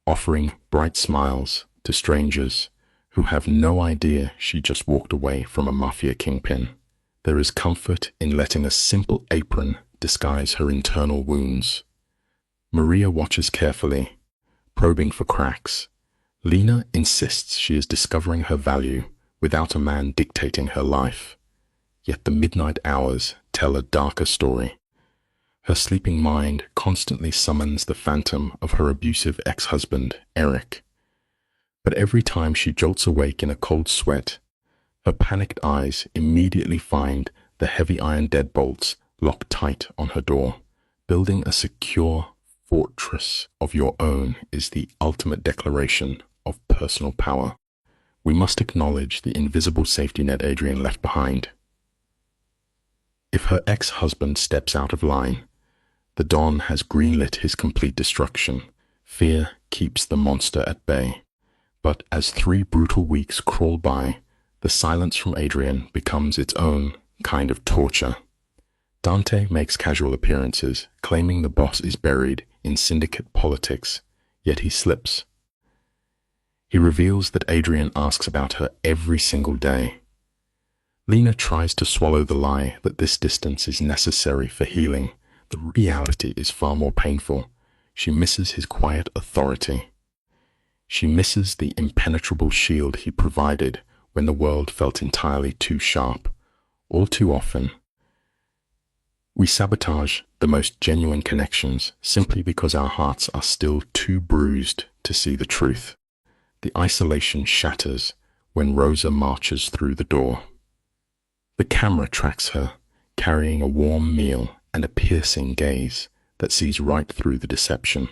offering bright smiles to strangers who have no idea she just walked away from a mafia kingpin. There is comfort in letting a simple apron disguise her internal wounds. Maria watches carefully, probing for cracks. Lena insists she is discovering her value without a man dictating her life. Yet the midnight hours tell a darker story. Her sleeping mind constantly summons the phantom of her abusive ex-husband, Eric. But every time she jolts awake in a cold sweat, her panicked eyes immediately find the heavy iron deadbolts locked tight on her door. Building a secure fortress of your own is the ultimate declaration of personal power. We must acknowledge the invisible safety net Adrian left behind. If her ex-husband steps out of line, the Don has greenlit his complete destruction. Fear keeps the monster at bay. But as 3 brutal weeks crawl by, the silence from Adrian becomes its own kind of torture. Dante makes casual appearances, claiming the boss is buried in syndicate politics, yet he slips. He reveals that Adrian asks about her every single day. Lena tries to swallow the lie that this distance is necessary for healing. The reality is far more painful. She misses his quiet authority. She misses the impenetrable shield he provided when the world felt entirely too sharp. All too often, we sabotage the most genuine connections simply because our hearts are still too bruised to see the truth. The isolation shatters when Rosa marches through the door. The camera tracks her, carrying a warm meal and a piercing gaze that sees right through the deception.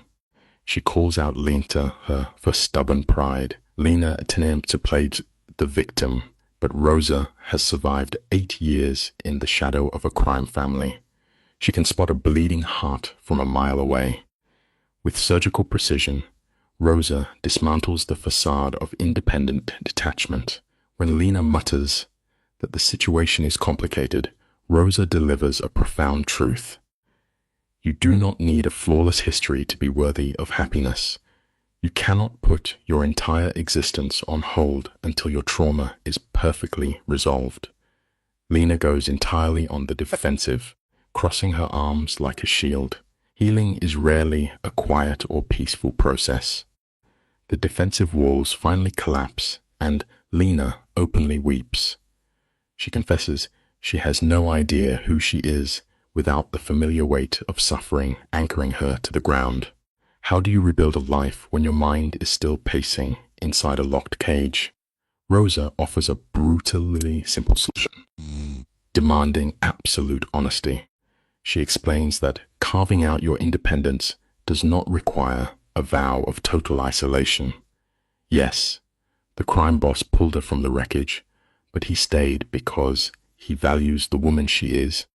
She calls out Lena her for stubborn pride. Lena attempts to play the victim, but Rosa has survived 8 years in the shadow of a crime family. She can spot a bleeding heart from a mile away. With surgical precision, Rosa dismantles the facade of independent detachment. When Lena mutters that the situation is complicated, Rosa delivers a profound truth. You do not need a flawless history to be worthy of happiness. You cannot put your entire existence on hold until your trauma is perfectly resolved. Lena goes entirely on the defensive, crossing her arms like a shield. Healing is rarely a quiet or peaceful process. The defensive walls finally collapse, and Lena openly weeps. She confesses she has no idea who she is without the familiar weight of suffering anchoring her to the ground. How do you rebuild a life when your mind is still pacing inside a locked cage? Rosa offers a brutally simple solution, demanding absolute honesty. She explains that carving out your independence does not require a vow of total isolation. Yes, the crime boss pulled her from the wreckage, but he stayed because he values the woman she is,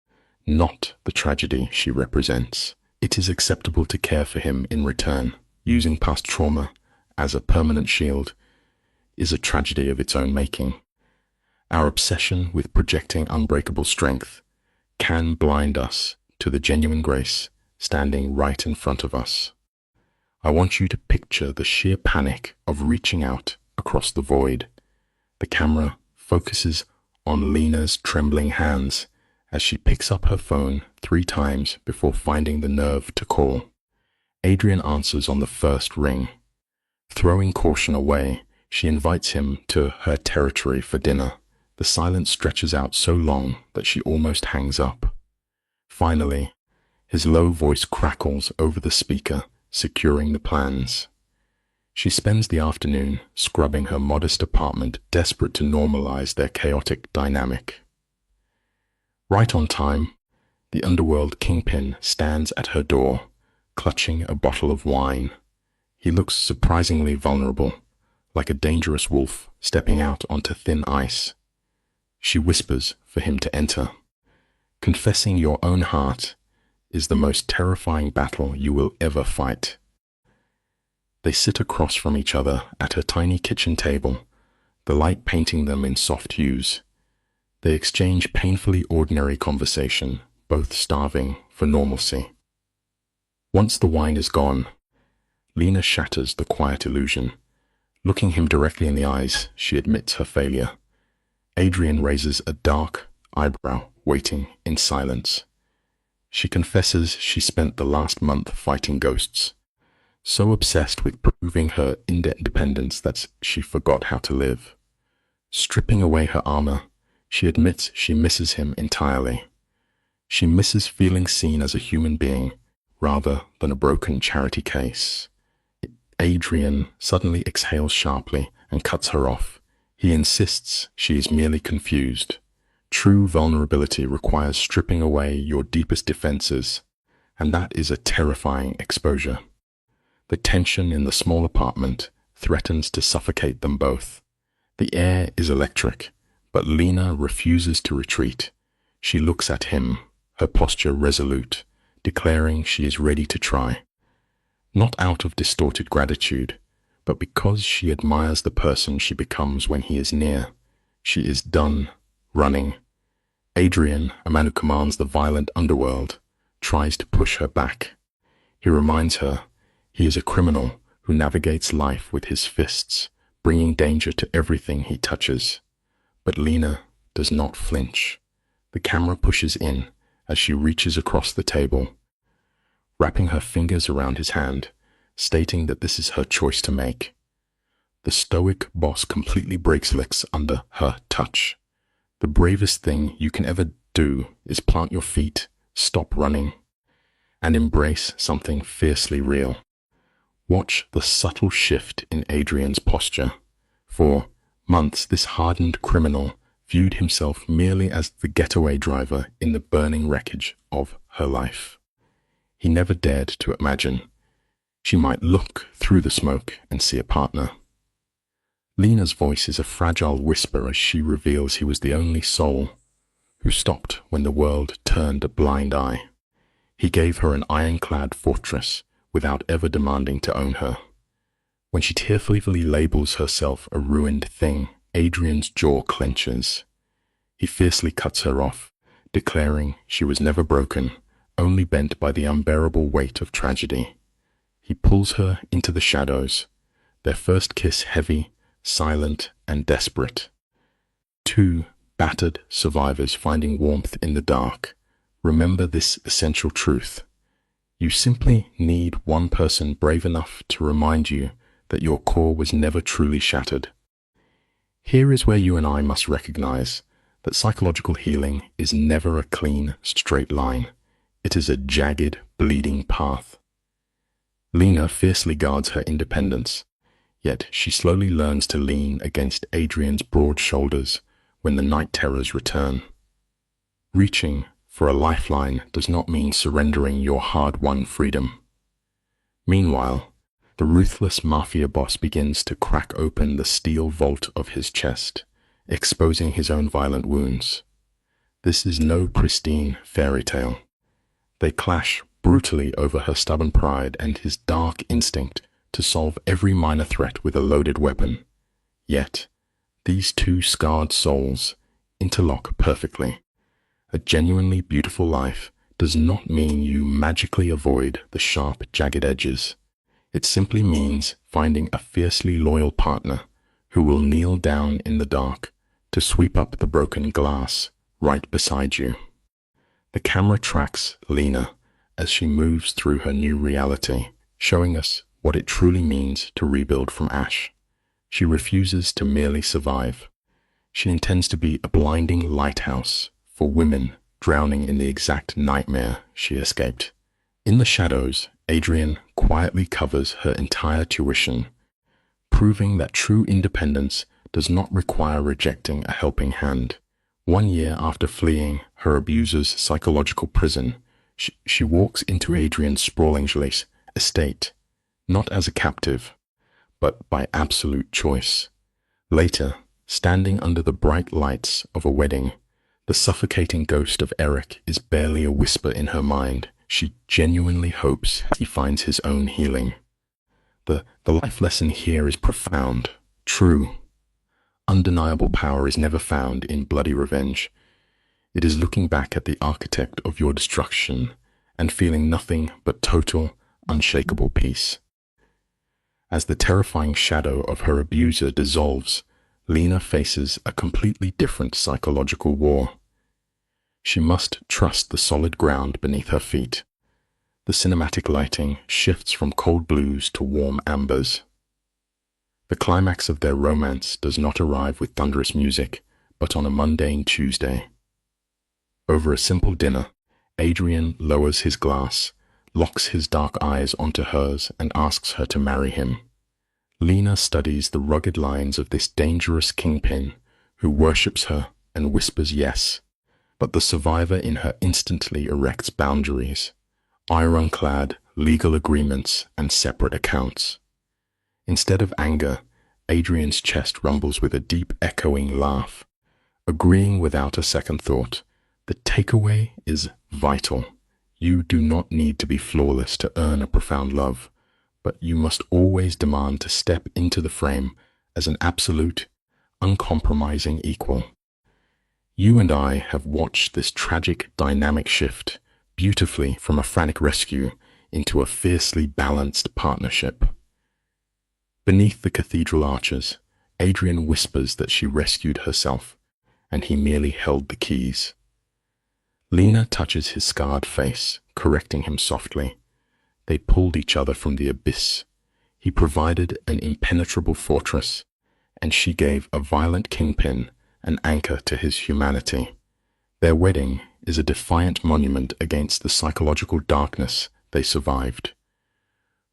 not the tragedy she represents. It is acceptable to care for him in return. Using past trauma as a permanent shield is a tragedy of its own making. Our obsession with projecting unbreakable strength can blind us to the genuine grace standing right in front of us. I want you to picture the sheer panic of reaching out across the void. The camera focuses on Lena's trembling hands as she picks up her phone 3 times before finding the nerve to call. Adrian answers on the first ring. Throwing caution away, She invites him to her territory for dinner. The silence stretches out so long that she almost hangs up. Finally, his low voice crackles over the speaker, securing the plans. She spends the afternoon scrubbing her modest apartment, desperate to normalize their chaotic dynamic. Right on time, the underworld kingpin stands at her door, clutching a bottle of wine. He looks surprisingly vulnerable, like a dangerous wolf stepping out onto thin ice. She whispers for him to enter. Confessing your own heart is the most terrifying battle you will ever fight. They sit across from each other at her tiny kitchen table, the light painting them in soft hues. They exchange painfully ordinary conversation, both starving for normalcy. Once the wine is gone, Lena shatters the quiet illusion. Looking him directly in the eyes, she admits her failure. Adrian raises a dark eyebrow, waiting in silence. She confesses she spent the last month fighting ghosts, so obsessed with proving her independence that she forgot how to live. Stripping away her armor, she admits she misses him entirely. She misses feeling seen as a human being rather than a broken charity case. Adrian suddenly exhales sharply and cuts her off. He insists she is merely confused. True vulnerability requires stripping away your deepest defenses, and that is a terrifying exposure. The tension in the small apartment threatens to suffocate them both. The air is electric, but Lena refuses to retreat. She looks at him, her posture resolute, declaring she is ready to try. Not out of distorted gratitude, but because she admires the person she becomes when he is near. She is done running. Adrian, a man who commands the violent underworld, tries to push her back. He reminds her he is a criminal who navigates life with his fists, bringing danger to everything he touches. But Lena does not flinch. The camera pushes in as she reaches across the table, wrapping her fingers around his hand, stating that this is her choice to make. The stoic boss completely breaks licks under her touch. The bravest thing you can ever do is plant your feet, stop running, and embrace something fiercely real. Watch the subtle shift in Adrian's posture. For months, this hardened criminal viewed himself merely as the getaway driver in the burning wreckage of her life. He never dared to imagine she might look through the smoke and see a partner. Lena's voice is a fragile whisper as she reveals he was the only soul who stopped when the world turned a blind eye. He gave her an ironclad fortress without ever demanding to own her. When she tearfully labels herself a ruined thing, Adrian's jaw clenches. He fiercely cuts her off, declaring she was never broken, only bent by the unbearable weight of tragedy. He pulls her into the shadows, their first kiss heavy, silent, and desperate. Two battered survivors finding warmth in the dark. Remember this essential truth. You simply need one person brave enough to remind you that your core was never truly shattered. Here is where you and I must recognize that psychological healing is never a clean, straight line. It is a jagged, bleeding path. Lena fiercely guards her independence, yet she slowly learns to lean against Adrian's broad shoulders when the night terrors return. Reaching for a lifeline does not mean surrendering your hard-won freedom. Meanwhile, the ruthless Mafia boss begins to crack open the steel vault of his chest, exposing his own violent wounds. This is no pristine fairy tale. They clash brutally over her stubborn pride and his dark instinct to solve every minor threat with a loaded weapon. Yet, these two scarred souls interlock perfectly. A genuinely beautiful life does not mean you magically avoid the sharp, jagged edges. It simply means finding a fiercely loyal partner who will kneel down in the dark to sweep up the broken glass right beside you. The camera tracks Lena as she moves through her new reality, showing us what it truly means to rebuild from ash. She refuses to merely survive. She intends to be a blinding lighthouse for women drowning in the exact nightmare she escaped. In the shadows, Adrian quietly covers her entire tuition, proving that true independence does not require rejecting a helping hand. 1 year after fleeing her abuser's psychological prison, she walks into Adrian's sprawling estate, not as a captive, but by absolute choice. Later, standing under the bright lights of a wedding, the suffocating ghost of Eric is barely a whisper in her mind. She genuinely hopes he finds his own healing. The life lesson here is profound, true. Undeniable power is never found in bloody revenge. It is looking back at the architect of your destruction and feeling nothing but total, unshakable peace. As the terrifying shadow of her abuser dissolves, Lena faces a completely different psychological war. She must trust the solid ground beneath her feet. The cinematic lighting shifts from cold blues to warm ambers. The climax of their romance does not arrive with thunderous music, but on a mundane Tuesday. Over a simple dinner, Adrian lowers his glass, locks his dark eyes onto hers, and asks her to marry him. Lena studies the rugged lines of this dangerous kingpin who worships her and whispers yes, but the survivor in her instantly erects boundaries, ironclad legal agreements and separate accounts. Instead of anger, Adrian's chest rumbles with a deep echoing laugh, agreeing without a second thought. The takeaway is vital. You do not need to be flawless to earn a profound love, but you must always demand to step into the frame as an absolute, uncompromising equal. You and I have watched this tragic dynamic shift beautifully from a frantic rescue into a fiercely balanced partnership. Beneath the cathedral arches, Adrian whispers that she rescued herself, and he merely held the keys. Lena touches his scarred face, correcting him softly. They pulled each other from the abyss. He provided an impenetrable fortress, and she gave a violent kingpin an anchor to his humanity. Their wedding is a defiant monument against the psychological darkness they survived.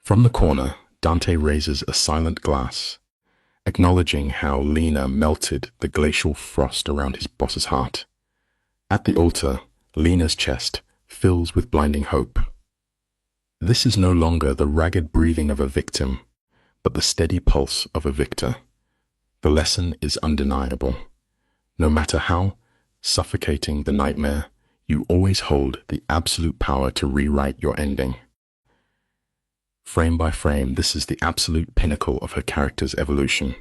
From the corner, Dante raises a silent glass, acknowledging how Lena melted the glacial frost around his boss's heart. At the altar, Lena's chest fills with blinding hope. This is no longer the ragged breathing of a victim, but the steady pulse of a victor. The lesson is undeniable. No matter how suffocating the nightmare, you always hold the absolute power to rewrite your ending. Frame by frame, this is the absolute pinnacle of her character's evolution.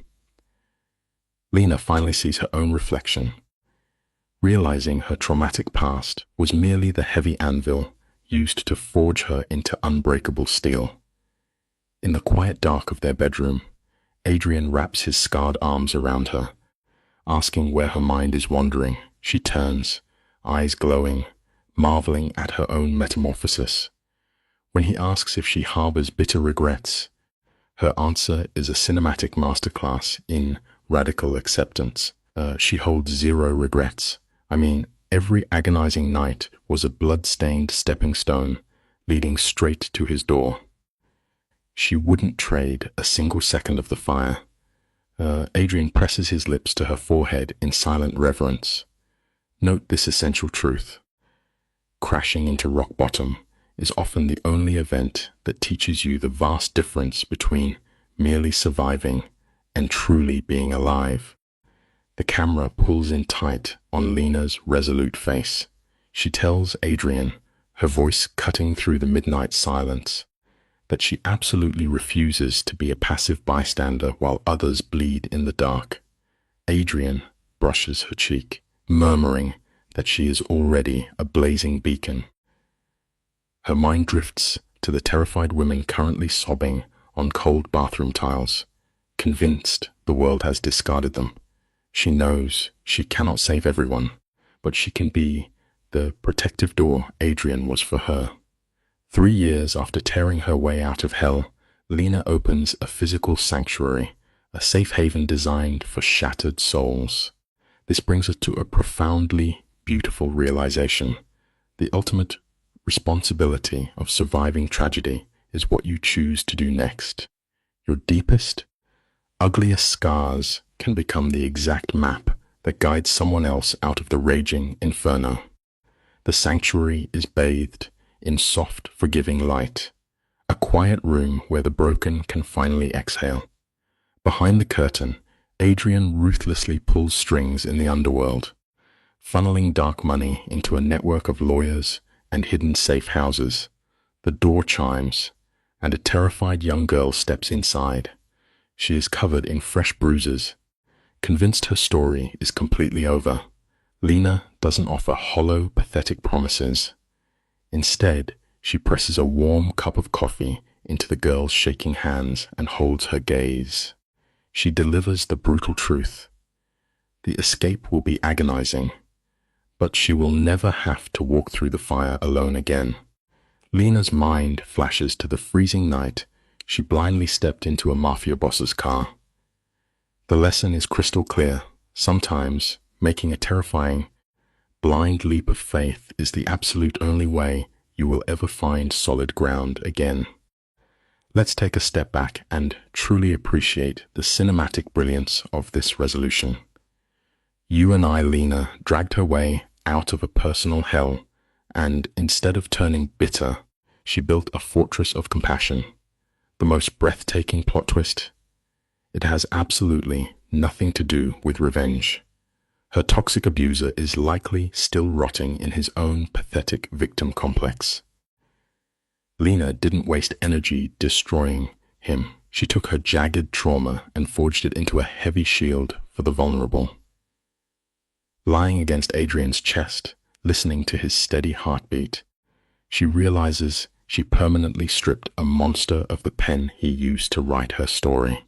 Lena finally sees her own reflection, realizing her traumatic past was merely the heavy anvil used to forge her into unbreakable steel. In the quiet dark of their bedroom, Adrian wraps his scarred arms around her, asking where her mind is wandering. She turns, eyes glowing, marveling at her own metamorphosis. When he asks if she harbors bitter regrets, her answer is a cinematic masterclass in radical acceptance. She holds zero regrets. Every agonizing night was a blood-stained stepping stone leading straight to his door. She wouldn't trade a single second of the fire. Adrian presses his lips to her forehead in silent reverence. Note this essential truth. Crashing into rock bottom is often the only event that teaches you the vast difference between merely surviving and truly being alive. The camera pulls in tight on Lena's resolute face. She tells Adrian, her voice cutting through the midnight silence, that she absolutely refuses to be a passive bystander while others bleed in the dark. Adrian brushes her cheek, murmuring that she is already a blazing beacon. Her mind drifts to the terrified women currently sobbing on cold bathroom tiles, convinced the world has discarded them. She knows she cannot save everyone, but she can be the protective door Adrian was for her. 3 years after tearing her way out of hell, Lena opens a physical sanctuary, a safe haven designed for shattered souls. This brings us to a profoundly beautiful realization. The ultimate responsibility of surviving tragedy is what you choose to do next. Your deepest, ugliest scars can become the exact map that guides someone else out of the raging inferno. The sanctuary is bathed in soft, forgiving light, a quiet room where the broken can finally exhale. Behind the curtain, Adrian ruthlessly pulls strings in the underworld, funneling dark money into a network of lawyers and hidden safe houses. The door chimes, and a terrified young girl steps inside. She is covered in fresh bruises. Convinced her story is completely over, Lena doesn't offer hollow, pathetic promises. Instead, she presses a warm cup of coffee into the girl's shaking hands and holds her gaze. She delivers the brutal truth. The escape will be agonizing, but she will never have to walk through the fire alone again. Lena's mind flashes to the freezing night she blindly stepped into a mafia boss's car. The lesson is crystal clear. Sometimes, making a terrifying, blind leap of faith is the absolute only way you will ever find solid ground again. Let's take a step back and truly appreciate the cinematic brilliance of this resolution. You and I, Lena, dragged her way out of a personal hell, and instead of turning bitter, she built a fortress of compassion. The most breathtaking plot twist? It has absolutely nothing to do with revenge. Her toxic abuser is likely still rotting in his own pathetic victim complex. Lena didn't waste energy destroying him. She took her jagged trauma and forged it into a heavy shield for the vulnerable. Lying against Adrian's chest, listening to his steady heartbeat, she realizes she permanently stripped a monster of the pen he used to write her story.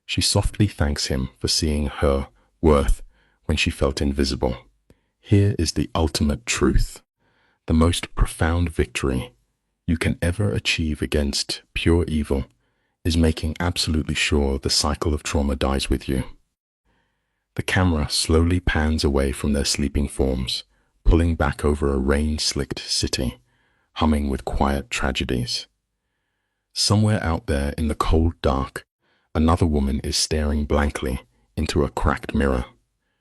She softly thanks him for seeing her worth when she felt invisible. Here is the ultimate truth. The most profound victory you can ever achieve against pure evil is making absolutely sure the cycle of trauma dies with you. The camera slowly pans away from their sleeping forms, pulling back over a rain-slicked city, humming with quiet tragedies. Somewhere out there in the cold dark, another woman is staring blankly into a cracked mirror.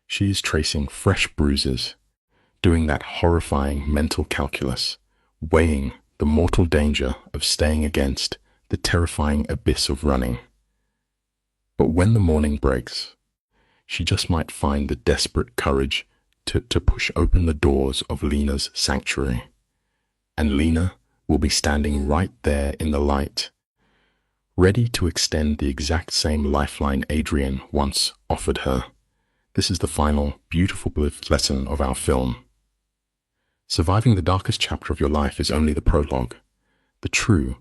She is tracing fresh bruises, doing that horrifying mental calculus, weighing the mortal danger of staying against the terrifying abyss of running. But when the morning breaks, she just might find the desperate courage to push open the doors of Lena's sanctuary. And Lena will be standing right there in the light, ready to extend the exact same lifeline Adrian once offered her. This is the final, beautiful lesson of our film. Surviving the darkest chapter of your life is only the prologue. The true,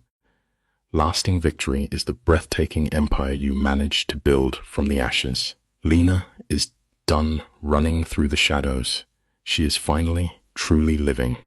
lasting victory is the breathtaking empire you managed to build from the ashes. Lena is done running through the shadows. She is finally, truly living.